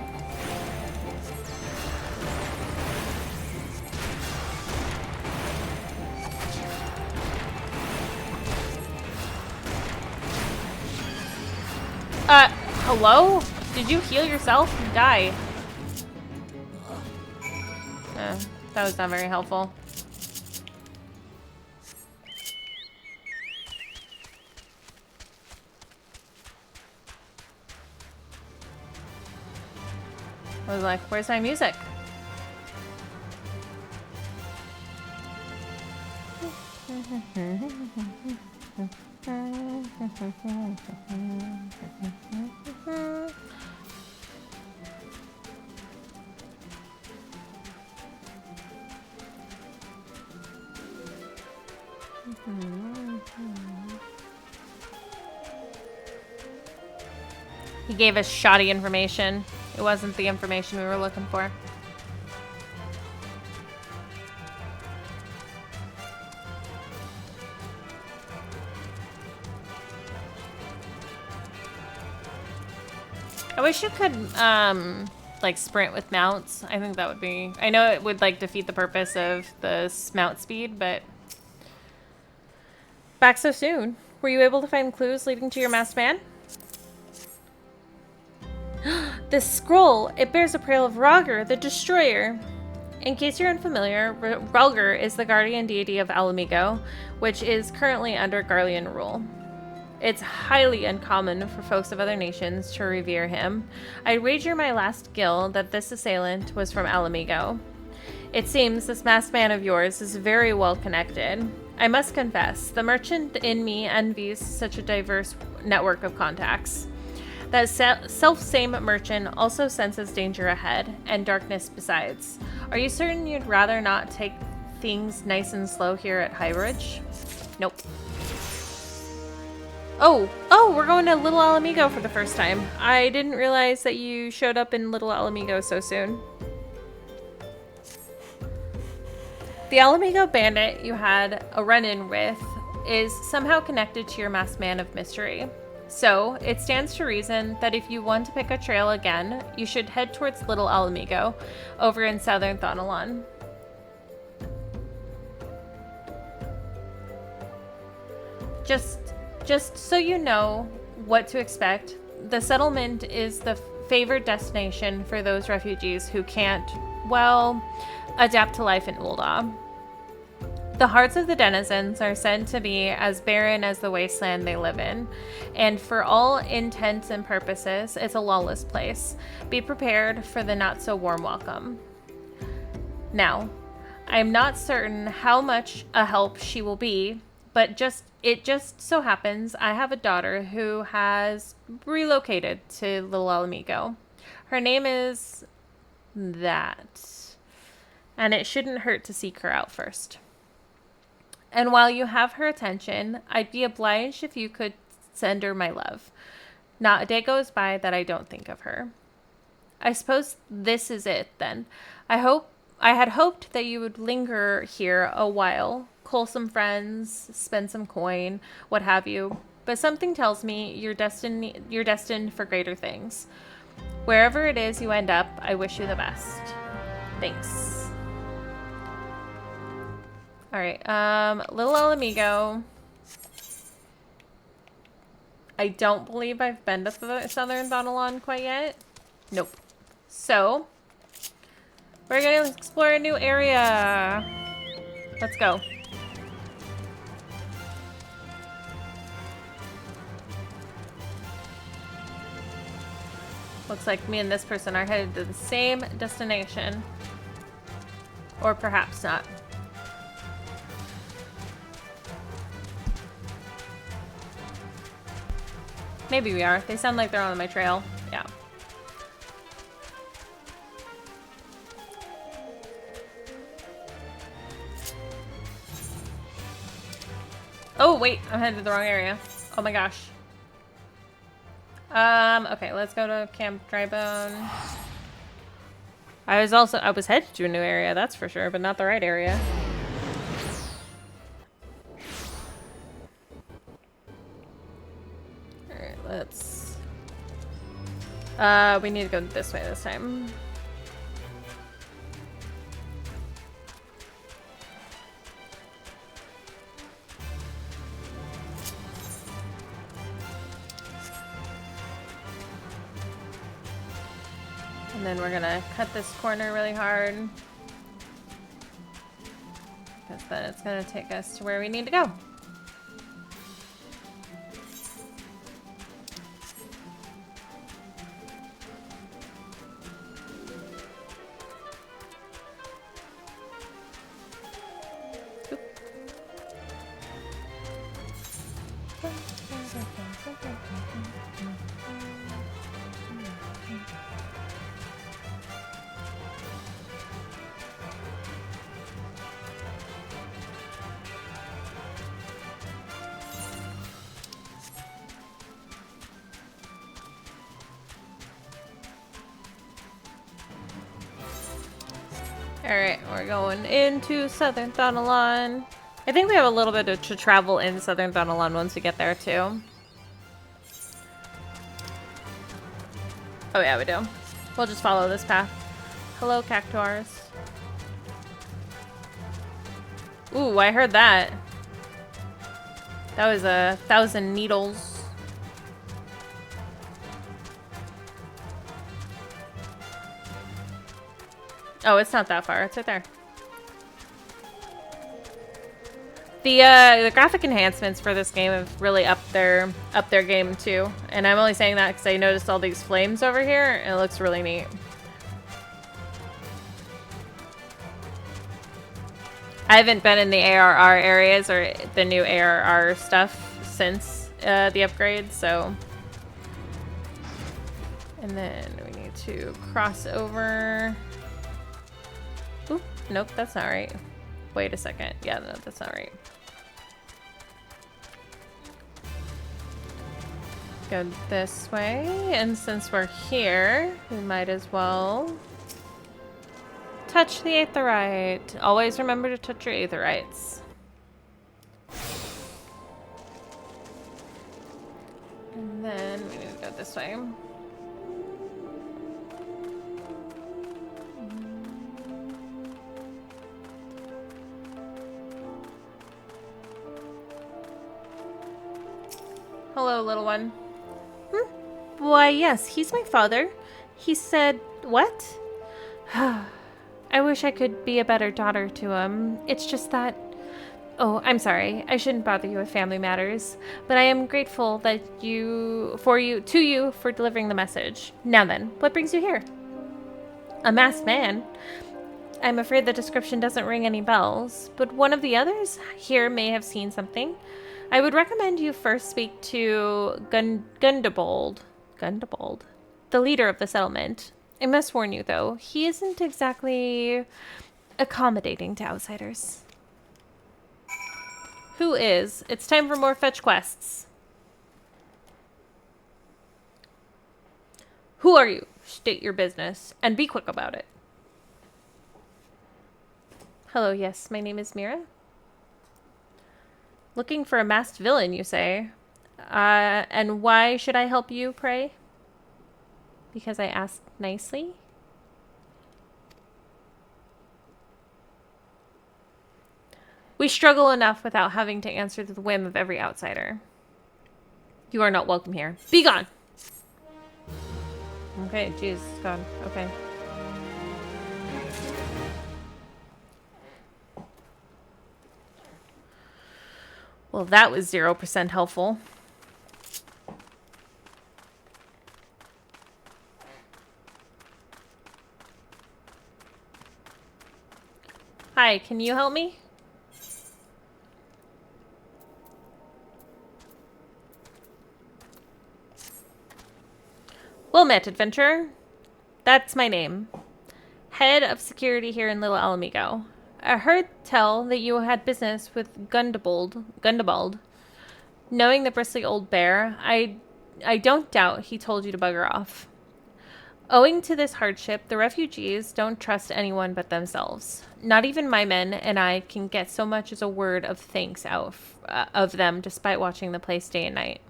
Hello? Did you heal yourself? Die. That was not very helpful. I was like, where's my music? He gave us shoddy information. It wasn't the information we were looking for. I wish you could, like, sprint with mounts. I think that would be... I know it would, like, defeat the purpose of the mount speed, but... Back so soon. Were you able to find clues leading to your masked man? This scroll, it bears a prayer of Rogger, the Destroyer. In case you're unfamiliar, Rogger is the guardian deity of Ala Mhigo, which is currently under Garlean rule. It's highly uncommon for folks of other nations to revere him. I'd wager my last gil that this assailant was from Ala Mhigo. It seems this masked man of yours is very well connected. I must confess, the merchant in me envies such a diverse network of contacts. That self-same merchant also senses danger ahead, and darkness besides. Are you certain you'd rather not take things nice and slow here at Highbridge? Nope. Oh, we're going to Little Ala Mhigo for the first time. I didn't realize that you showed up in Little Ala Mhigo so soon. The Ala Mhigo bandit you had a run-in with is somehow connected to your masked man of mystery. So, it stands to reason that if you want to pick a trail again, you should head towards Little Ala Mhigo, over in southern Thanalan. Just so you know what to expect, the settlement is the favored destination for those refugees who can't, well, adapt to life in Ul'Dah. The hearts of the denizens are said to be as barren as the wasteland they live in, and for all intents and purposes, it's a lawless place. Be prepared for the not-so-warm welcome. Now, I'm not certain how much a help she will be, but it just so happens I have a daughter who has relocated to Little Ala Mhigo. Her name is... that. And it shouldn't hurt to seek her out first. And while you have her attention, I'd be obliged if you could send her my love. Not a day goes by that I don't think of her. I suppose this is it, then. I hope I had hoped that you would linger here a while, cull some friends, spend some coin, what have you. But something tells me you're destined for greater things. Wherever it is you end up, I wish you the best. Thanks. Alright, Little Ala Mhigo. I don't believe I've been to Southern Thanalan quite yet. Nope. So, we're gonna explore a new area. Let's go. Looks like me and this person are headed to the same destination. Or perhaps not. Maybe we are. They sound like they're on my trail. Yeah. Oh, wait. I'm headed to the wrong area. Oh my gosh. Okay, let's go to Camp Drybone. I was headed to a new area, that's for sure, but not the right area. Alright, let's... we need to go this way this time. And then we're gonna cut this corner really hard. Because then it's gonna take us to where we need to go. Alright, we're going into Southern Thanalan. I think we have a little bit to travel in Southern Thanalan once we get there, too. Oh yeah, we do. We'll just follow this path. Hello, cactuars. Ooh, I heard that. That was 1,000 needles. Oh, it's not that far. It's right there. The graphic enhancements for this game have really upped their game too. And I'm only saying that because I noticed all these flames over here, and it looks really neat. I haven't been in the ARR areas or the new ARR stuff since the upgrade, so. And then we need to cross over. Oop, nope, that's not right. Wait a second. Yeah, no, that's not right. Go this way, and since we're here, we might as well touch the aetheryte. Always remember to touch your aetherytes. And then we need to go this way. Hello, little one. Why, yes, he's my father. He said, what? I wish I could be a better daughter to him. It's just that... Oh, I'm sorry. I shouldn't bother you with family matters, but I am grateful that to you for delivering the message. Now then, what brings you here? A masked man? I'm afraid the description doesn't ring any bells, but one of the others here may have seen something. I would recommend you first speak to Gundebold, the leader of the settlement. I must warn you, though, he isn't exactly accommodating to outsiders. Who is? It's time for more fetch quests. Who are you? State your business, and be quick about it. Hello, yes, my name is Meira. Looking for a masked villain, you say? And why should I help you, pray? Because I asked nicely? We struggle enough without having to answer to the whim of every outsider. You are not welcome here. Be gone! Okay, jeez, it's gone. Okay. Well, that was 0% helpful. Hi, can you help me? Well met, adventurer. That's my name. Head of security here in Little Ala Mhigo. I heard tell that you had business with Gundabald. Knowing the bristly old bear, I don't doubt he told you to bugger off. Owing to this hardship, the refugees don't trust anyone but themselves. Not even my men and I can get so much as a word of thanks out of them despite watching the place day and night.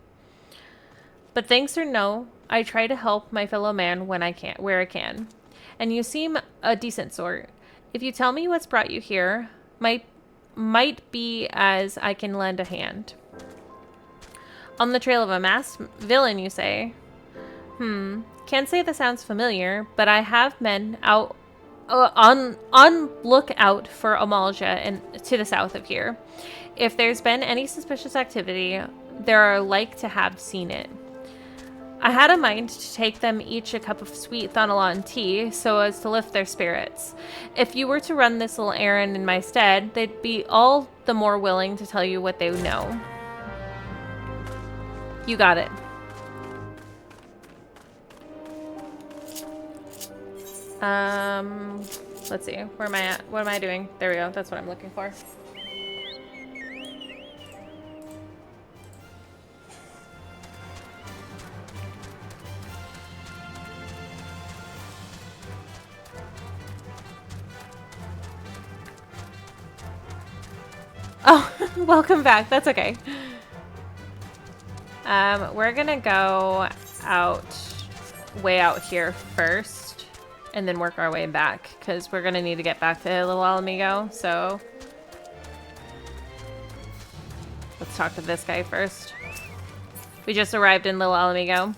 But thanks or no, I try to help my fellow man when I can, where I can. And you seem a decent sort. If you tell me what's brought you here, might be as I can lend a hand. On the trail of a masked villain, you say? Can't say that sounds familiar, but I have men out on lookout for Amalja and to the south of here. If there's been any suspicious activity, they're like to have seen it. I had a mind to take them each a cup of sweet Thanalan tea so as to lift their spirits. If you were to run this little errand in my stead, they'd be all the more willing to tell you what they know. You got it. Let's see. Where am I at? What am I doing? There we go. That's what I'm looking for. Oh, welcome back. That's okay. We're gonna go way out here first, and then work our way back, because we're gonna need to get back to Little Ala Mhigo, so let's talk to this guy first. We just arrived in Little Ala Mhigo.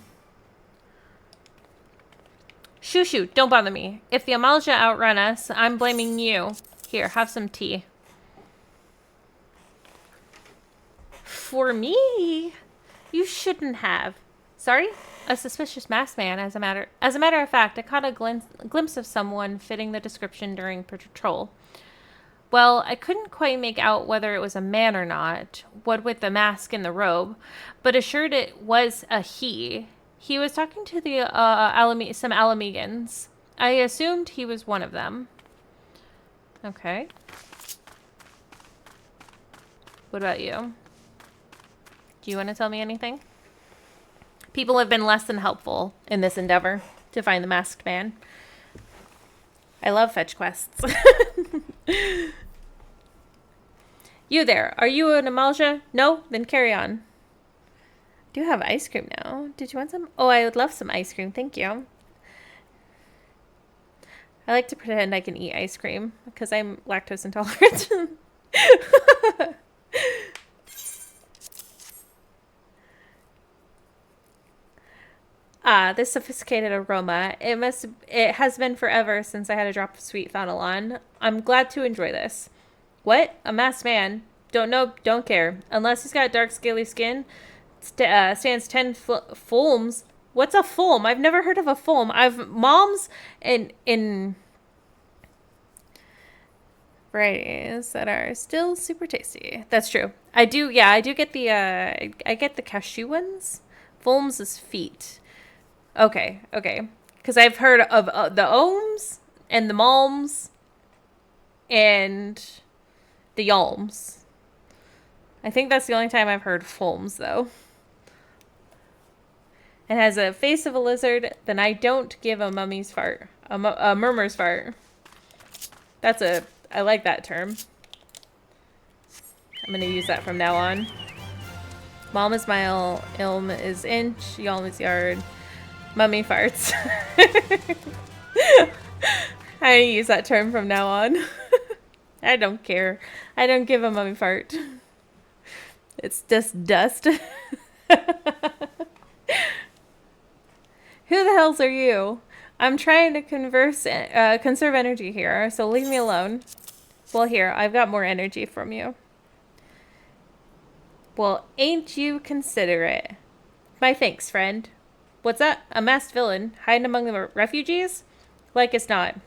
Shoo, don't bother me. If the Amalja outrun us, I'm blaming you. Here, have some tea. For me? You shouldn't have. Sorry? A suspicious masked man, as a matter of fact. I caught a glimpse of someone fitting the description during patrol. Well, I couldn't quite make out whether it was a man or not, what with the mask and the robe, but assured it was a he. He was talking to the some Ala Mhigans. I assumed he was one of them. Okay. What about you? Do you want to tell me anything? People have been less than helpful in this endeavor to find the masked man. I love fetch quests. You there, are you an Amalja? No? Then carry on. Do you have ice cream now? Did you want some? Oh, I would love some ice cream. Thank you. I like to pretend I can eat ice cream because I'm lactose intolerant. Ah, this sophisticated aroma. It has been forever since I had a drop of sweet Thanalan. I'm glad to enjoy this. What? A masked man? Don't know, don't care. Unless he's got dark scaly skin, stands 10 fulms. What's a fulm? I've never heard of a fulm. I've moms in varieties that are still super tasty. That's true. I do get the I get the cashew ones. Fulms is feet. Okay. Because I've heard of the ohms and the malms and the yalms. I think that's the only time I've heard fulms, though. It has a face of a lizard, then I don't give a mummy's fart. A murmur's fart. That's a I like that term. I'm gonna use that from now on. Mom is mile, ilm is inch, yalm is yard, mummy farts. I use that term from now on. I don't care. I don't give a mummy fart. It's just dust. Who the hells are you? I'm trying to conserve energy here, so leave me alone. Well, here, I've got more energy from you. Well, ain't you considerate? My thanks, friend. What's that? A masked villain hiding among the refugees? Like it's not.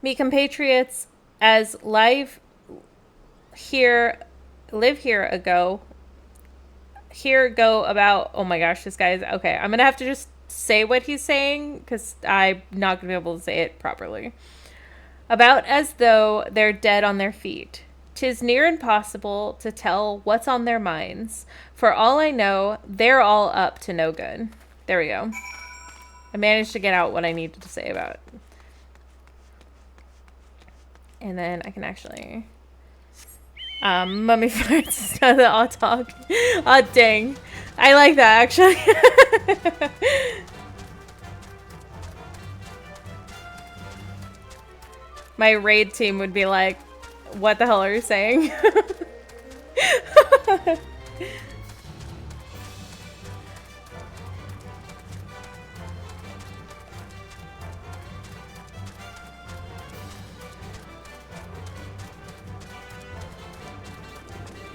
Me compatriots as live here ago. Here go about, oh my gosh, this guy's, okay, I'm gonna have to just say what he's saying because I'm not gonna be able to say it properly. About as though they're dead on their feet. 'Tis near impossible to tell what's on their minds. For all I know, they're all up to no good. There we go. I managed to get out what I needed to say about it. And then I can actually... mummy farts. I'll talk. Oh, dang. I like that, actually. My raid team would be like, what the hell are you saying?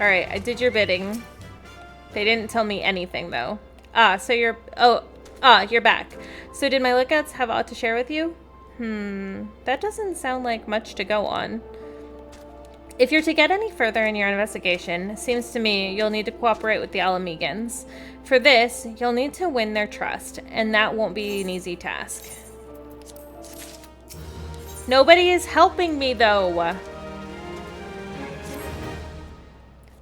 Alright, I did your bidding. They didn't tell me anything, though. So you're... you're back. So did my lookouts have aught to share with you? That doesn't sound like much to go on. If you're to get any further in your investigation, it seems to me you'll need to cooperate with the Ala Mhigans. For this, you'll need to win their trust, and that won't be an easy task. Nobody is helping me, though!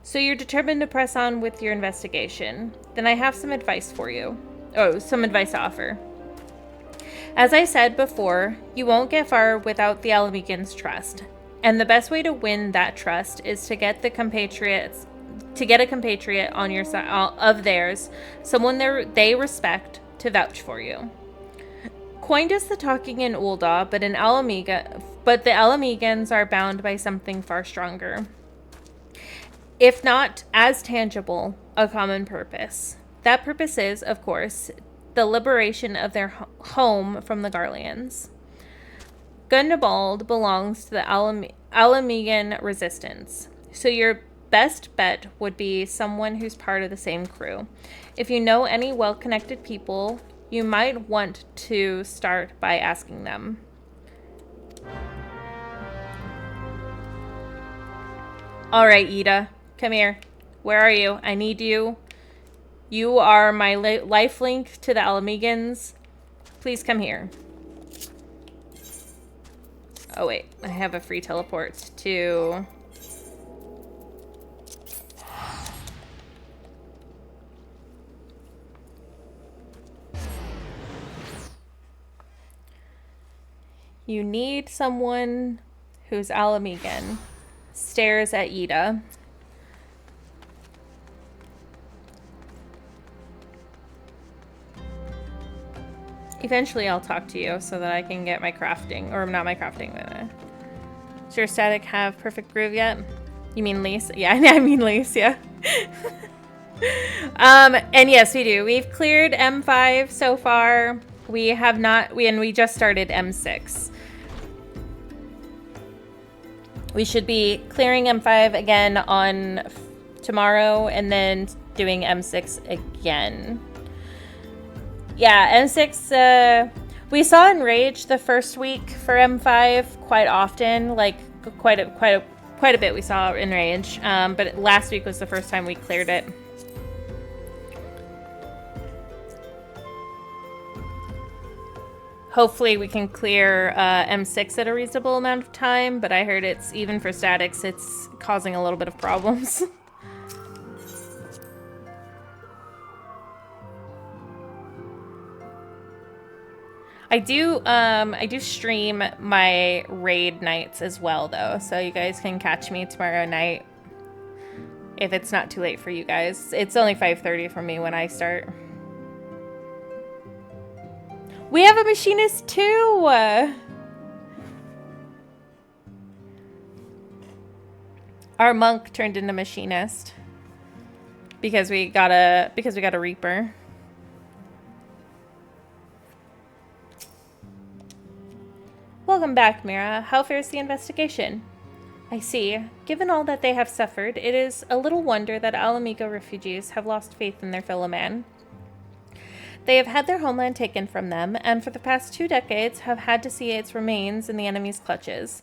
So you're determined to press on with your investigation. Then I have some advice for you. Oh, some advice to offer. As I said before, you won't get far without the Ala Mhigans' trust. And the best way to win that trust is to get a compatriot on your side of theirs, someone they respect, to vouch for you. Coined is the talking in Ul'Dah, but the Ala Mhigans are bound by something far stronger. If not as tangible, a common purpose. That purpose is, of course, the liberation of their home from the Garleans. Gundabald belongs to the Ala Mhigan resistance, so your best bet would be someone who's part of the same crew. If you know any well-connected people, you might want to start by asking them. All right, Ida, come here. Where are you? I need you. You are my life link to the Ala Mhigans. Please come here. Oh wait, I have a free teleport to... You need someone who's Ala Mhigan. Stares at Ida. Eventually I'll talk to you so that I can get my crafting, or not my crafting, but does your static have perfect groove yet? You mean lease? Yeah, I mean lease, yeah. And yes, we do. We've cleared M5 so far. We have not, we just started M6. We should be clearing M5 again on tomorrow and then doing M6 again. Yeah, M6, we saw Enrage the first week for M5 quite often, like quite a bit we saw Enrage, but last week was the first time we cleared it. Hopefully we can clear M6 at a reasonable amount of time, but I heard it's, even for statics, it's causing a little bit of problems. I do stream my raid nights as well, though, so you guys can catch me tomorrow night if it's not too late for you guys. It's only 5:30 for me when I start. We have a machinist too. Our monk turned into machinist because we got a reaper. Welcome back, Meira. How fares the investigation? I see. Given all that they have suffered, it is a little wonder that Ala Mhigo refugees have lost faith in their fellow man. They have had their homeland taken from them, and for the past 2 decades have had to see its remains in the enemy's clutches.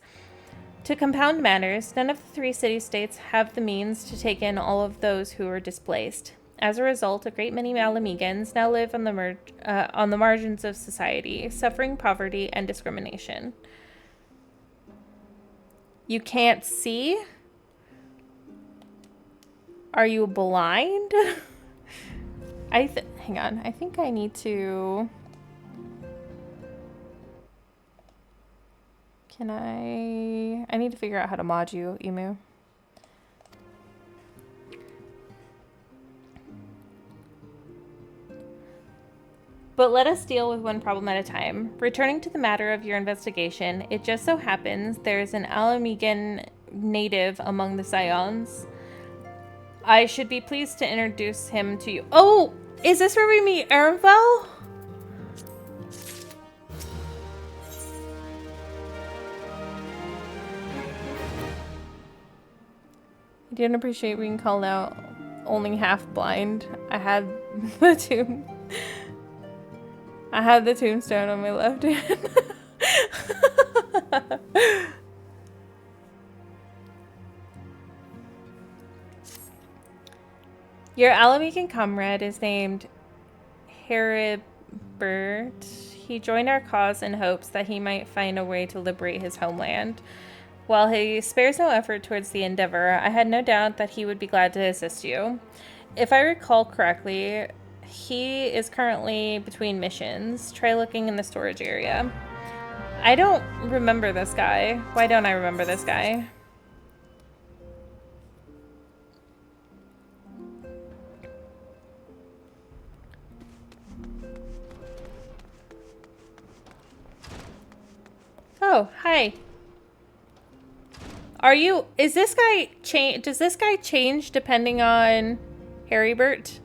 To compound matters, none of the 3 city-states have the means to take in all of those who were displaced. As a result, a great many Ala Mhigans now live on the margins of society, suffering poverty and discrimination. You can't see? Are you blind? Hang on. I think I need to... I need to figure out how to mod you, Emu. But let us deal with one problem at a time. Returning to the matter of your investigation, it just so happens there is an Ala Mhigan native among the Scions. I should be pleased to introduce him to you. Oh! Is this where we meet Erinvel? I didn't appreciate being called out only half blind. I had the tombstone on my left hand. Your Ala Mhigan comrade is named Heribert. He joined our cause in hopes that he might find a way to liberate his homeland. While he spares no effort towards the endeavor, I had no doubt that he would be glad to assist you. If I recall correctly, he is currently between missions. Try looking in the storage area. I don't remember this guy. Why don't I remember this guy? Oh, hi. Is this guy does this guy change depending on Heribert?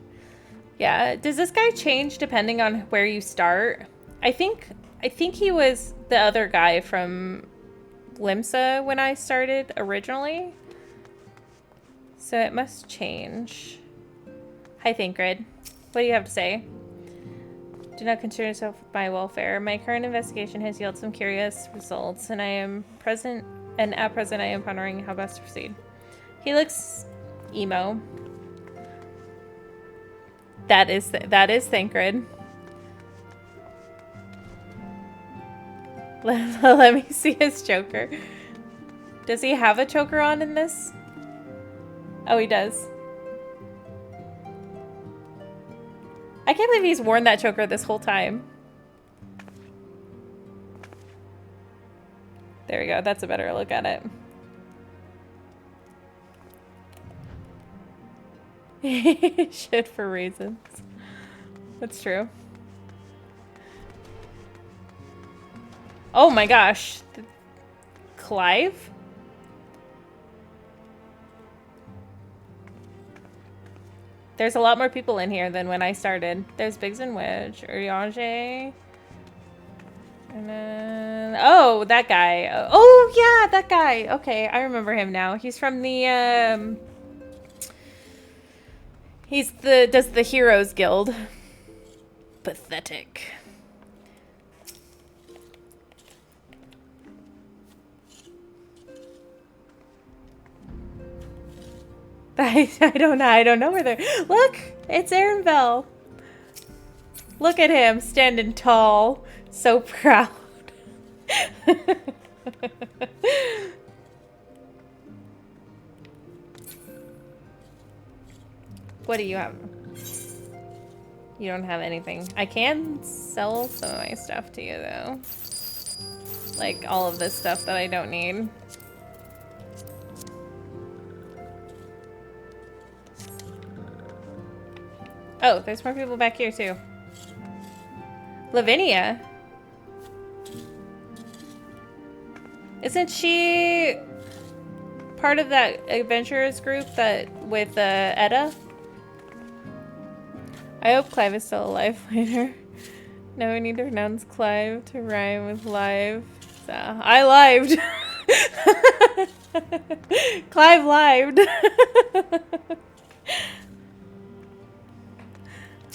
Yeah, does this guy change depending on where you start? I think he was the other guy from Limsa when I started originally. So it must change. Hi, Thancred. What do you have to say? Do not concern yourself with my welfare. My current investigation has yielded some curious results, and at present I am pondering how best to proceed. He looks emo. That is Thancred. Let me see his choker. Does he have a choker on in this? Oh, he does. I can't believe he's worn that choker this whole time. There we go. That's a better look at it. He should for reasons. That's true. Oh my gosh. Clive? There's a lot more people in here than when I started. There's Biggs and Wedge, Uriage. And then... Oh, that guy. Oh, yeah, that guy. Okay, I remember him now. He's from the, does the Heroes Guild. Pathetic. I don't know where they're... Look! It's Erinvel. Look at him, standing tall. So proud. What do you have? You don't have anything. I can sell some of my stuff to you, though. Like, all of this stuff that I don't need. Oh, there's more people back here, too. Lavinia? Isn't she part of that adventurers group that with Edda? I hope Clive is still alive later. Now we need to pronounce Clive to rhyme with live. So, I lived. Clive lived.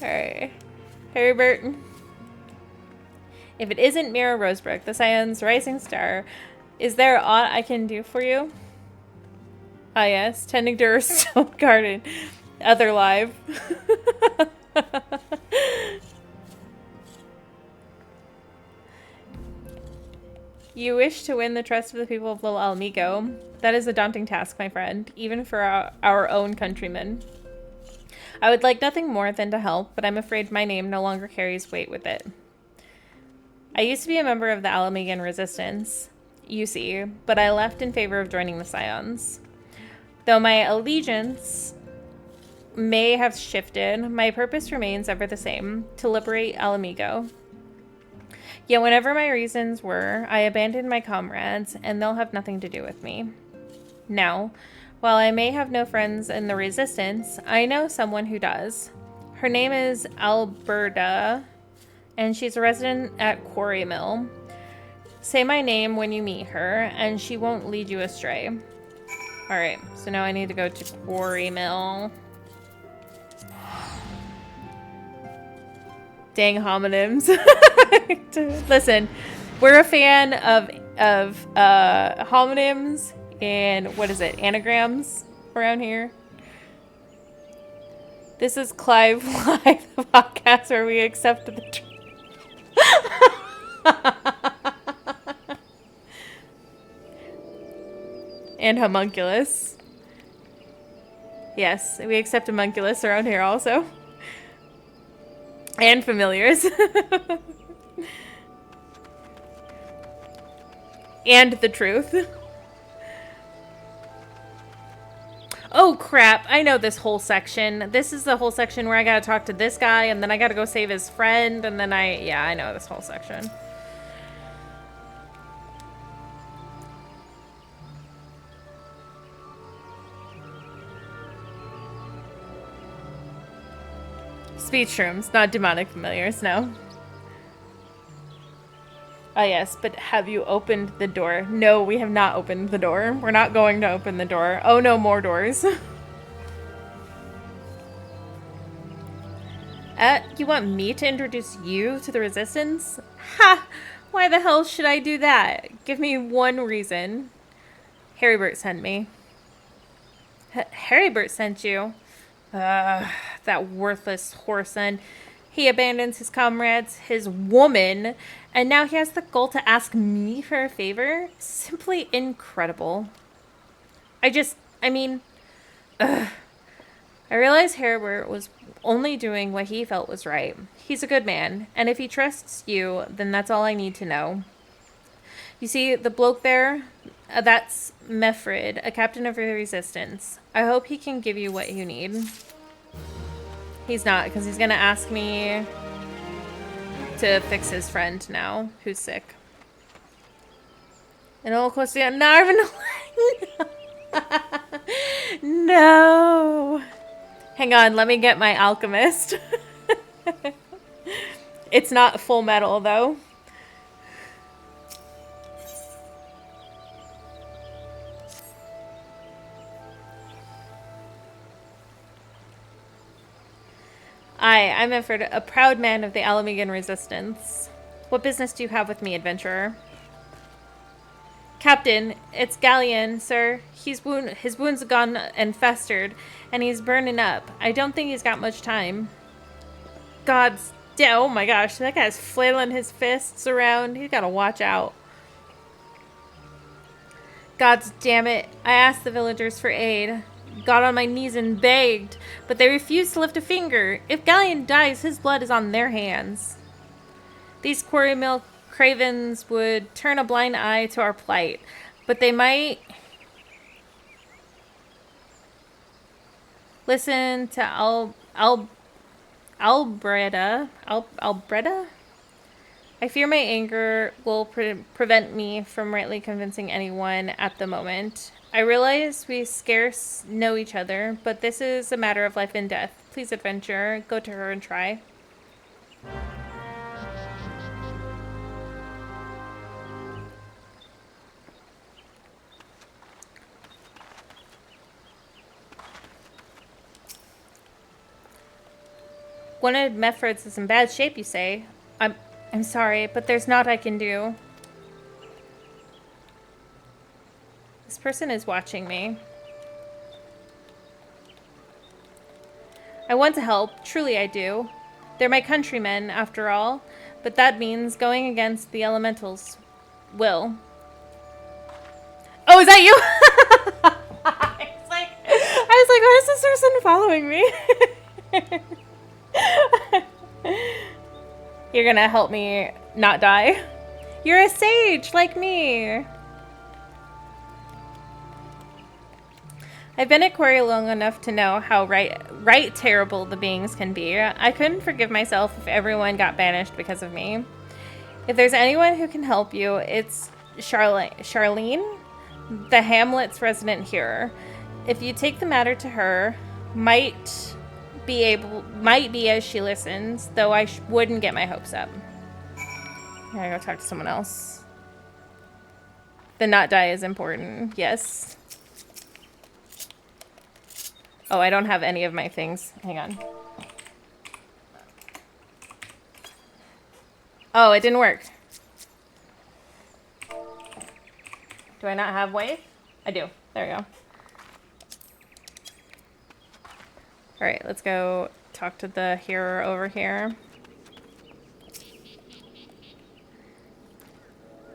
Alright. Harry Burton. If it isn't Meira Rosebrook, the Scion's rising star, is there aught I can do for you? Ah yes, tending to her stone garden. Other live. You wish to win the trust of the people of Little Ala Mhigo. That is a daunting task, my friend, even for our own countrymen. I would like nothing more than to help, but I'm afraid my name no longer carries weight with it. I used to be a member of the Ala Mhigan resistance, you see, but I left in favor of joining the Scions. Though my allegiance may have shifted, my purpose remains ever the same, to liberate Ala Mhigo. Yet whenever my reasons were, I abandoned my comrades, and they'll have nothing to do with me. Now, while I may have no friends in the resistance, I know someone who does. Her name is Ul'Dah, and she's a resident at Quarrymill. Say my name when you meet her, and she won't lead you astray. Alright, so now I need to go to Quarrymill. Dang homonyms. Listen, we're a fan of homonyms and what is it, anagrams around here. This is Clive Live, the podcast where we accept the truth. And homunculus. Yes, we accept homunculus around here also. And familiars. And the truth. Oh crap, I know this whole section. This is the whole section where I gotta talk to this guy, and then I gotta go save his friend, and then yeah, I know this whole section. Speech shrooms, not demonic familiars, no. Oh yes, but have you opened the door? No, we have not opened the door. We're not going to open the door. Oh no, more doors. You want me to introduce you to the resistance? Ha! Why the hell should I do that? Give me one reason. Harrybert sent me. Harrybert sent you? That worthless whoreson. He abandons his comrades, his woman, and now he has the gall to ask me for a favor? Simply incredible. I realize Harrybert was only doing what he felt was right. He's a good man, and if he trusts you, then that's all I need to know. You see, the bloke there, that's Mefrid, a captain of the resistance. I hope he can give you what you need. He's not, because he's going to ask me to fix his friend now, who's sick. And all close to Narvan. No. Hang on, let me get my alchemist. It's not full metal, though. I'm Mefrid, a proud man of the Ala Mhigan resistance. What business do you have with me, adventurer? Captain, it's Galleon, sir. His wounds have gone and festered, and he's burning up. I don't think he's got much time. Oh my gosh, that guy's flailing his fists around. He's gotta watch out. God's damn it. I asked the villagers for aid. got on my knees and begged, but they refused to lift a finger. If Galleon dies, his blood is on their hands. These Quarrymill cravens would turn a blind eye to our plight, but they might listen to Albreda. I fear my anger will prevent me from rightly convincing anyone at the moment. I realize we scarce know each other, but this is a matter of life and death. Please, adventurer, go to her and try. One of Mefred's is in bad shape, you say? I'm sorry, but there's naught I can do. This person is watching me. I want to help, truly I do. They're my countrymen, after all, but that means going against the elementals' will. Oh, is that you? I was like, why is this person following me? You're gonna help me not die? You're a sage, like me. I've been at Quarry long enough to know how right terrible the beings can be. I couldn't forgive myself if everyone got banished because of me. If there's anyone who can help you, it's Charlene, the Hamlet's resident here. If you take the matter to her, might be as she listens, though I wouldn't get my hopes up. I gotta go talk to someone else. The not die is important. Yes. Oh, I don't have any of my things. Hang on. Oh, it didn't work. Do I not have wave? I do. There we go. Alright, let's go talk to the hero over here.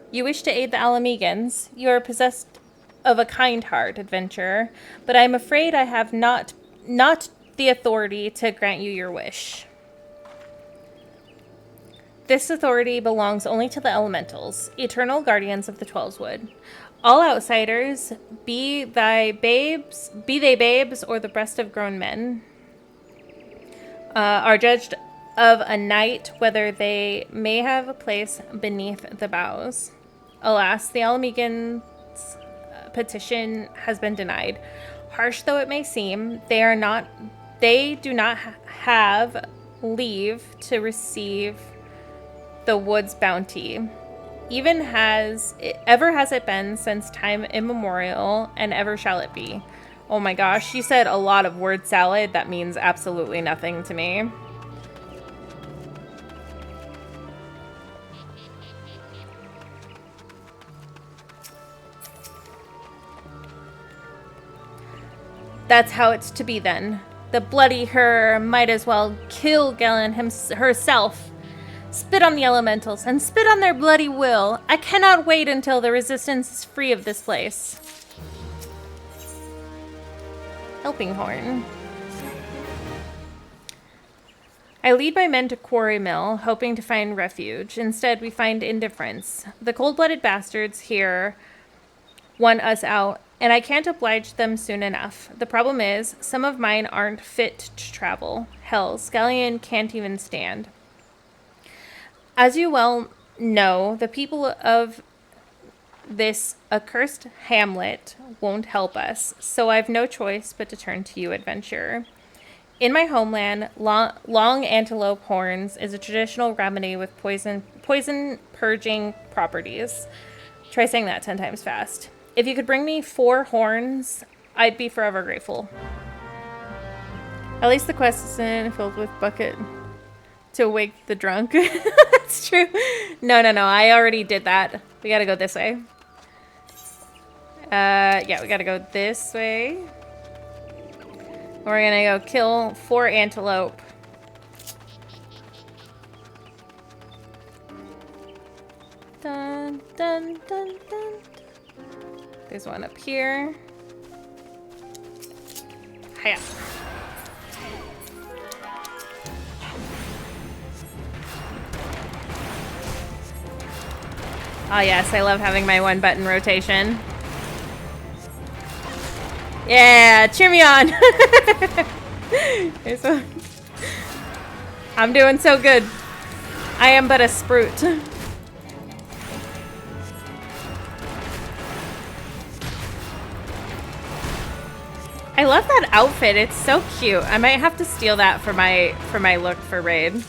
You wish to aid the Ala Mhigans. You are possessed of a kind heart, adventurer, but I am afraid I have not the authority to grant you your wish. This authority belongs only to the elementals, eternal guardians of the Twelveswood. All outsiders, be they babes or the breast of grown men, are judged of a night whether they may have a place beneath the boughs. Alas, the Ala Mhigans' petition has been denied. Harsh though it may seem, they do not have leave to receive the wood's bounty. Ever has it been since time immemorial, and ever shall it be. Oh my gosh, she said a lot of word salad that means absolutely nothing to me. That's how it's to be then. The bloody her might as well kill Galen herself. Spit on the elementals and spit on their bloody will. I cannot wait until the resistance is free of this place. Helping horn. I lead my men to Quarrymill, hoping to find refuge. Instead, we find indifference. The cold-blooded bastards here want us out, and I can't oblige them soon enough. The problem is, some of mine aren't fit to travel. Hell, Scallion can't even stand. As you well know, the people of this accursed hamlet won't help us, so I've no choice but to turn to you, adventurer. In my homeland, long antelope horns is a traditional remedy with poison purging properties. Try saying that 10 times fast. If you could bring me 4 horns, I'd be forever grateful. At least the quest isn't filled with bucket to wake the drunk. That's true. No, I already did that. We gotta go this way. Yeah, we gotta go this way. We're gonna go kill 4 antelope. Dun, dun, dun, dun. There's one up here. Hiya. Oh yes, I love having my one button rotation. Yeah, cheer me on. I'm doing so good. I am but a sprute. I love that outfit. It's so cute. I might have to steal that for my look for raid.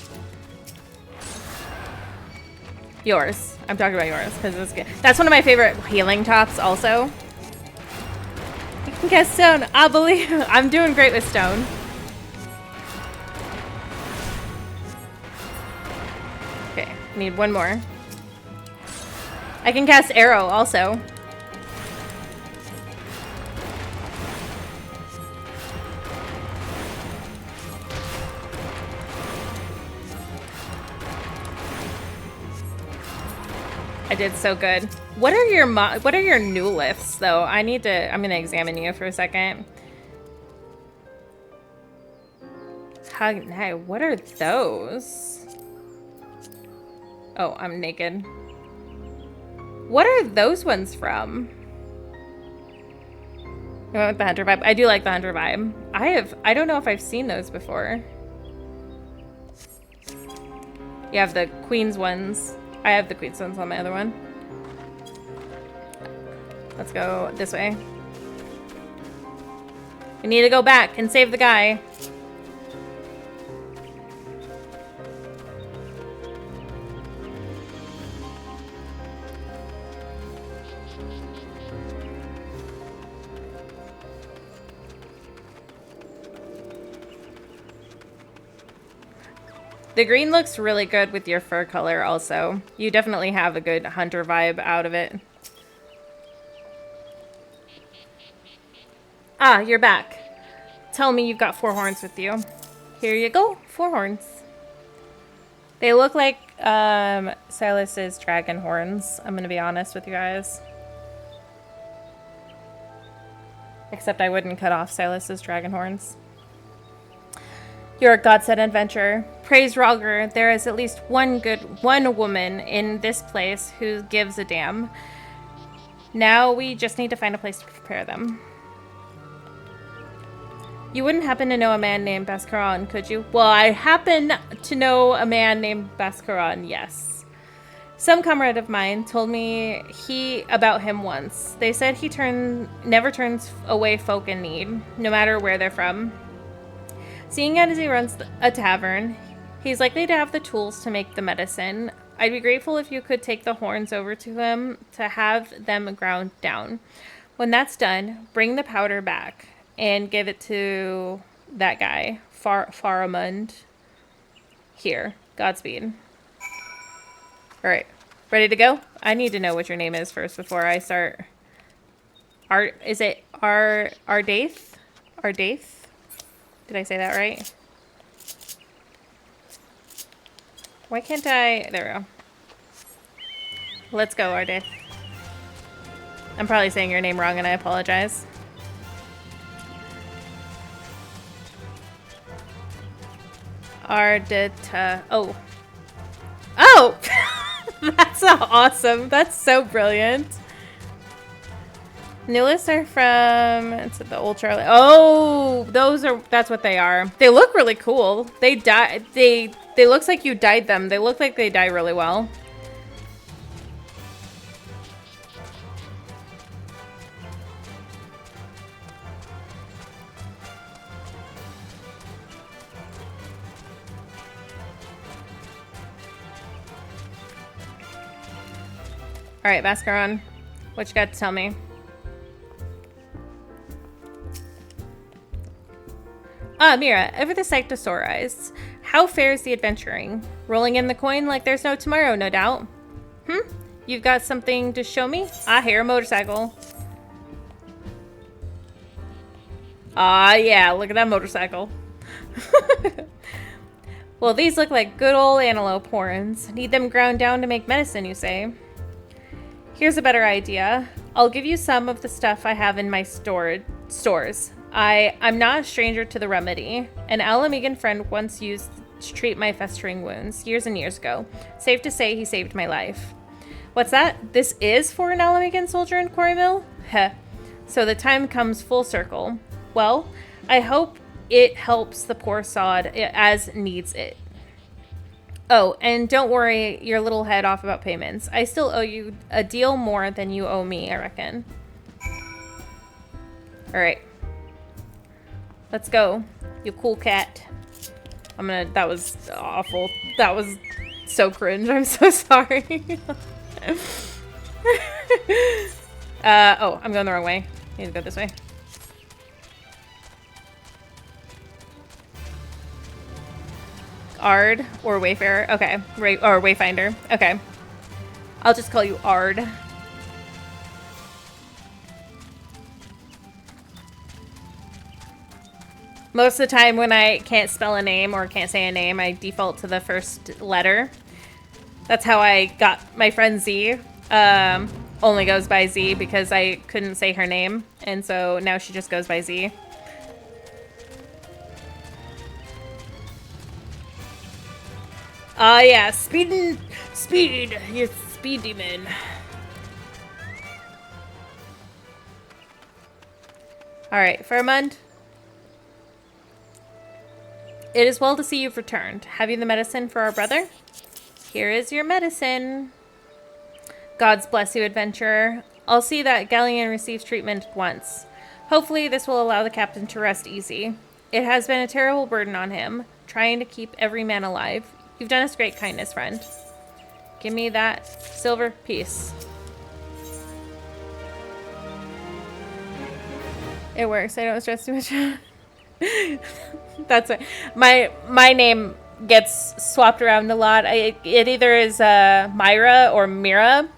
Yours. I'm talking about yours because it's good. That's one of my favorite healing tops also. You can get stone. I believe. I'm doing great with stone. Okay, need one more. I can cast arrow also. I did so good. What are your new lifts though? I'm gonna examine you for a second. Hey, what are those? Oh, I'm naked. What are those ones from? I went with the hunter vibe. I do like the hunter vibe. I don't know if I've seen those before. You have the queen's ones. I have the queen's ones on my other one. Let's go this way. We need to go back and save the guy. The green looks really good with your fur color also. You definitely have a good hunter vibe out of it. Ah, you're back. Tell me you've got 4 horns with you. Here you go, 4 horns. They look like Silas's dragon horns, I'm gonna be honest with you guys. Except I wouldn't cut off Silas's dragon horns. You're a godsend adventurer. Praise Rogger, there is at least one woman in this place who gives a damn. Now we just need to find a place to prepare them. You wouldn't happen to know a man named Bascaron, could you? Well, I happen to know a man named Bascaron, yes. Some comrade of mine told me about him once. They said he never turns away folk in need, no matter where they're from. Seeing as he runs a tavern, he's likely to have the tools to make the medicine. I'd be grateful if you could take the horns over to him to have them ground down. When that's done, bring the powder back and give it to that guy, Faramund. Here, Godspeed. Alright, ready to go? I need to know what your name is first before I start. Is it Ardaith? Ardaith? Did I say that right? Why can't I? There we go. Let's go, Ardaith. I'm probably saying your name wrong and I apologize. Ardita. Oh. Oh! That's so awesome. That's so brilliant. New lists are from it's the old Charlie. Oh, that's what they are. They look really cool. They looks like you dyed them. They look like they dye really well. All right, Bascaron, what you got to tell me? Ah, Meira, ever the sight to sore eyes. How fares the adventuring? Rolling in the coin like there's no tomorrow, no doubt. You've got something to show me? I hear a motorcycle. Ah, yeah, look at that motorcycle. Well, these look like good old antelope horns. Need them ground down to make medicine, you say? Here's a better idea. I'll give you some of the stuff I have in my stores. I'm not a stranger to the remedy. An Ala Mhigan friend once used to treat my festering wounds years and years ago. Safe to say he saved my life. What's that? This is for an Ala Mhigan soldier in Quarrymill? Heh. So the time comes full circle. Well, I hope it helps the poor sod as needs it. Oh, and don't worry your little head off about payments. I still owe you a deal more than you owe me, I reckon. Alright. Let's go, you cool cat. That was awful. That was so cringe. I'm so sorry. Oh, I'm going the wrong way. I need to go this way. Ard or Wayfarer. Okay. Or Wayfinder. Okay. I'll just call you Ard. Most of the time when I can't spell a name or can't say a name, I default to the first letter. That's how I got my friend Z. Only goes by Z because I couldn't say her name. And so now she just goes by Z. Yeah, speed, you speed demon. Alright, Faramund. It is well to see you've returned. Have you the medicine for our brother? Here is your medicine. Gods bless you, adventurer. I'll see that Galleon receives treatment at once. Hopefully this will allow the captain to rest easy. It has been a terrible burden on him, trying to keep every man alive. You've done us great kindness, friend. Give me that silver piece. It works. I don't stress too much. That's it. My name gets swapped around a lot. It either is Meira or Meira.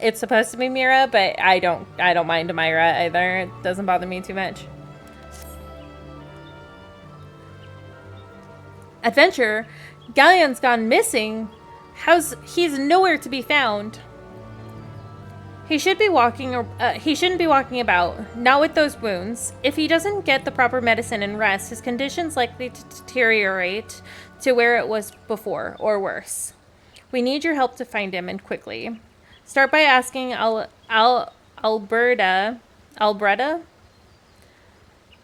It's supposed to be Meira, but I don't mind Meira either. It doesn't bother me too much. Adventure, Galleon's gone missing. He's nowhere to be found. He should be walking. He shouldn't be walking about. Not with those wounds. If he doesn't get the proper medicine and rest, his condition's likely to deteriorate to where it was before, or worse. We need your help to find him, and quickly. Start by asking Alberta.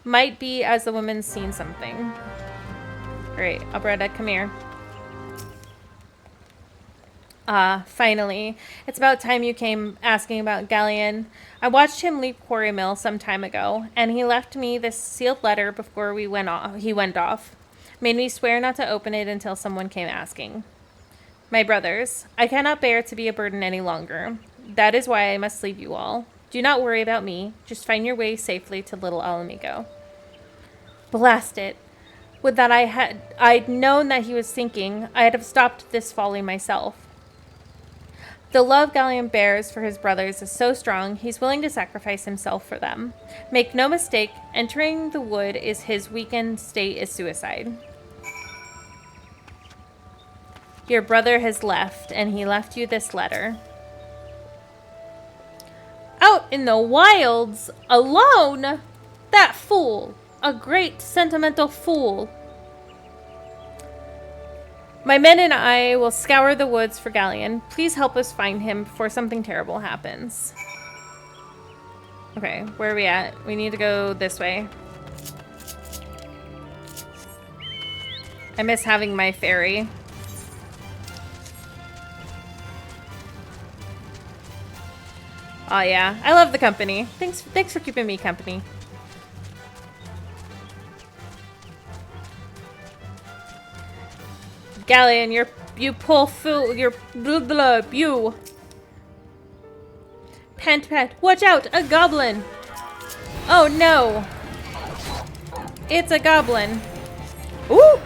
Might be as the woman's seen something. Great, Alberta, come here. Finally. It's about time you came asking about Galleon. I watched him leave Quarrymill some time ago, and he left me this sealed letter before he went off. Made me swear not to open it until someone came asking. My brothers, I cannot bear to be a burden any longer. That is why I must leave you all. Do not worry about me. Just find your way safely to Little Ala Mhigo. Blast it. Would that I'd known that he was thinking, I'd have stopped this folly myself. The love Galleon bears for his brothers is so strong, he's willing to sacrifice himself for them. Make no mistake, entering the wood is his weakened state is suicide. Your brother has left, and he left you this letter. Out in the wilds, alone? That fool! A great sentimental fool. My men and I will scour the woods for Galleon. Please help us find him before something terrible happens. Okay, where are we at? We need to go this way. I miss having my ferry. Oh yeah, I love the company. Thanks for keeping me company. Galleon, you poor fool, you're blah, you. Pant, watch out, a goblin. Oh no. It's a goblin. Ooh.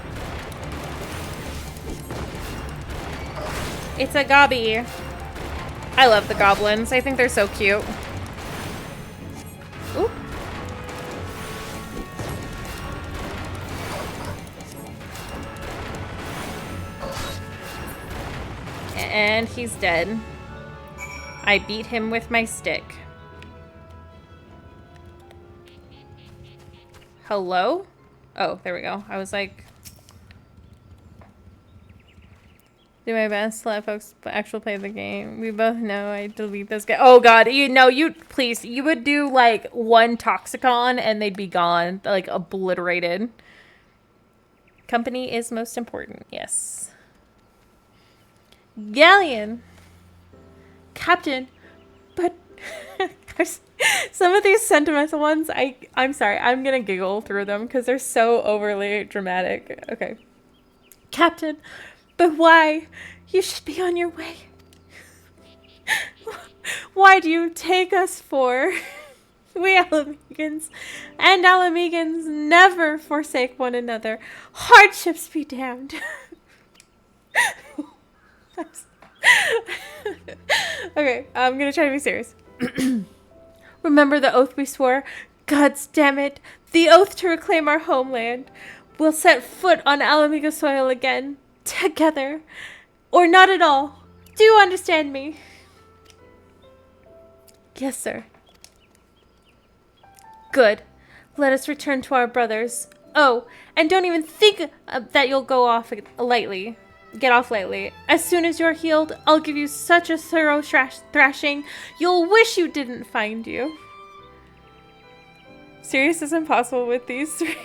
It's a gobby. I love the goblins. I think they're so cute. Ooh. And he's dead. I beat him with my stick. Hello? Oh, there we go. I was like... Do my best to let folks actually play the game. We both know I delete this guy. Oh god, please, you would do like one Toxicon and they'd be gone. Like obliterated. Company is most important, yes. Galleon! Captain! But some of these sentimental ones, I'm sorry, I'm gonna giggle through them because they're so overly dramatic. Okay. Captain, but why? You should be on your way. Why do you take us for? We Ala Mhigans and Ala Mhigans never forsake one another. Hardships be damned. Okay, I'm gonna try to be serious. Remember the oath we swore? Gods damn it. The oath to reclaim our homeland. We'll set foot on Ala Mhigo soil again. Together. Or not at all. Do you understand me? Yes, sir. Good. Let us return to our brothers. Oh, and don't even think that you'll go off lightly. Get off lightly. As soon as you're healed, I'll give you such a thorough thrashing, you'll wish you didn't find you. Serious is impossible with these three.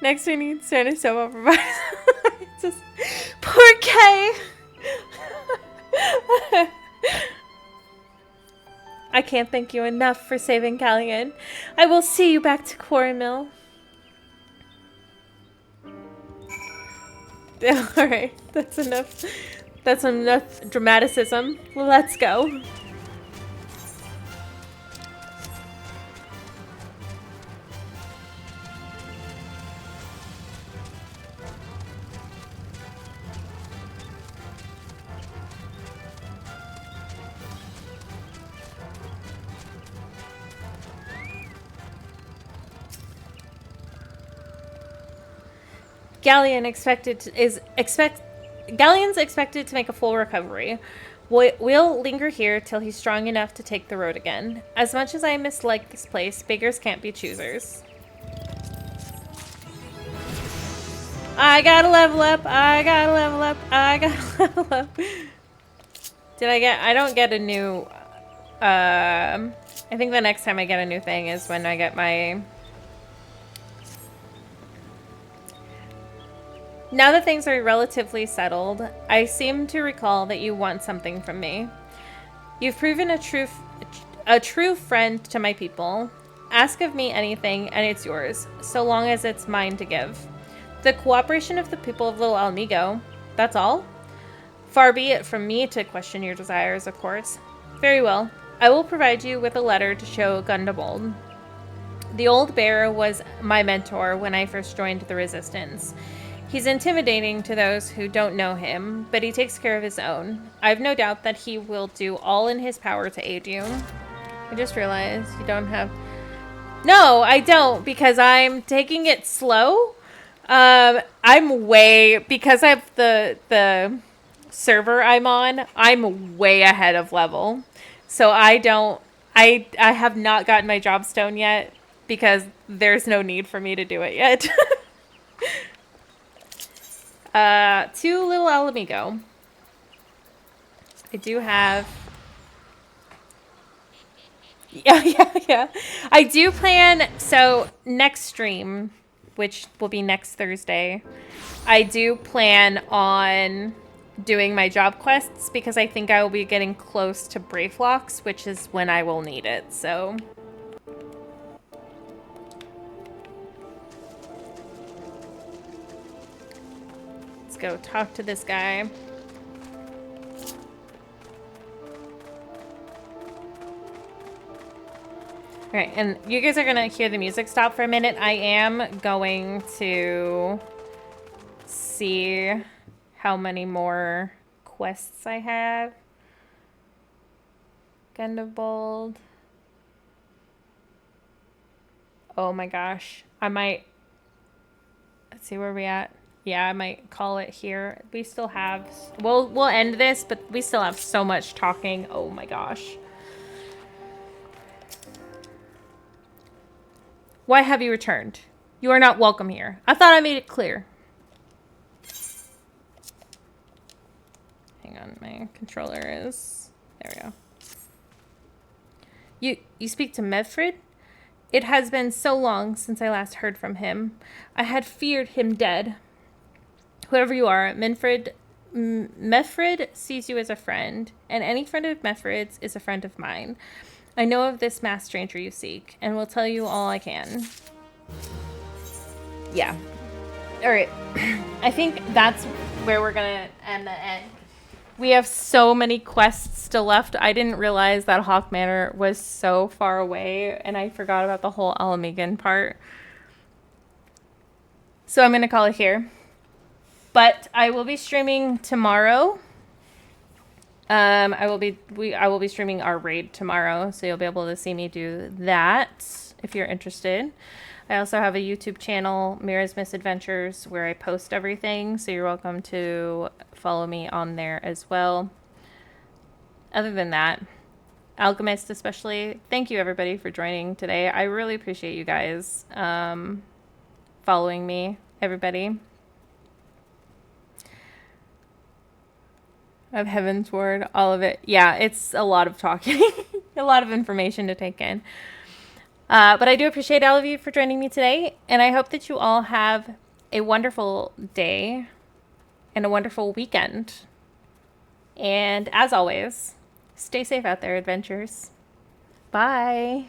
Next we need Spanish soap opera. Just poor Kay. I can't thank you enough for saving Galleon. I will see you back to Quarrymill. Alright, that's enough. That's enough dramaticism. Let's go. Galleon's expected to make a full recovery. We'll linger here till he's strong enough to take the road again. As much as I mislike this place, beggars can't be choosers. I gotta level up. I gotta level up. I gotta level up. I don't get a new... I think the next time I get a new thing is when I get my... Now that things are relatively settled, I seem to recall that you want something from me. You've proven a true friend to my people. Ask of me anything, and it's yours, so long as it's mine to give. The cooperation of the people of Little Ala Mhigo, that's all? Far be it from me to question your desires, of course. Very well. I will provide you with a letter to show Gundamald. The old bearer was my mentor when I first joined the Resistance. He's intimidating to those who don't know him, but he takes care of his own. I've no doubt that he will do all in his power to aid you. I just realized you don't have... No, I don't, because I'm taking it slow. I'm way... Because of the server I'm on, I'm way ahead of level. So I don't... I have not gotten my job stone yet, because there's no need for me to do it yet. To Little Ala Mhigo. I do have... Yeah. I do plan... So, next stream, which will be next Thursday, I do plan on doing my job quests, because I think I will be getting close to Brayflocks, which is when I will need it, so... Go talk to this guy. Alright, and you guys are gonna hear the music stop for a minute. I am going to see how many more quests I have. Gundamald. Oh my gosh. I might... Let's see where we at. Yeah, I might call it here. We still have... We'll end this, but we still have so much talking. Oh my gosh. Why have you returned? You are not welcome here. I thought I made it clear. Hang on, my controller is... There we go. You speak to Mefrid? It has been so long since I last heard from him. I had feared him dead. Whoever you are, Mefrid sees you as a friend, and any friend of Mefrid's is a friend of mine. I know of this masked stranger you seek, and will tell you all I can. Yeah. Alright. I think that's where we're gonna end the end. We have so many quests still left. I didn't realize that Hawk Manor was so far away, and I forgot about the whole Ala Mhigan part. So I'm gonna call it here. But I will be streaming tomorrow. I will be streaming our raid tomorrow, so you'll be able to see me do that if you're interested. I also have a YouTube channel, Meira's Misadventures, where I post everything, so you're welcome to follow me on there as well. Other than that, Alchemist especially, thank you everybody for joining today. I really appreciate you guys following me, everybody. Of Heaven's Word, all of it. Yeah, it's a lot of talking, a lot of information to take in. But I do appreciate all of you for joining me today, and I hope that you all have a wonderful day and a wonderful weekend. And as always, stay safe out there, adventurers. Bye.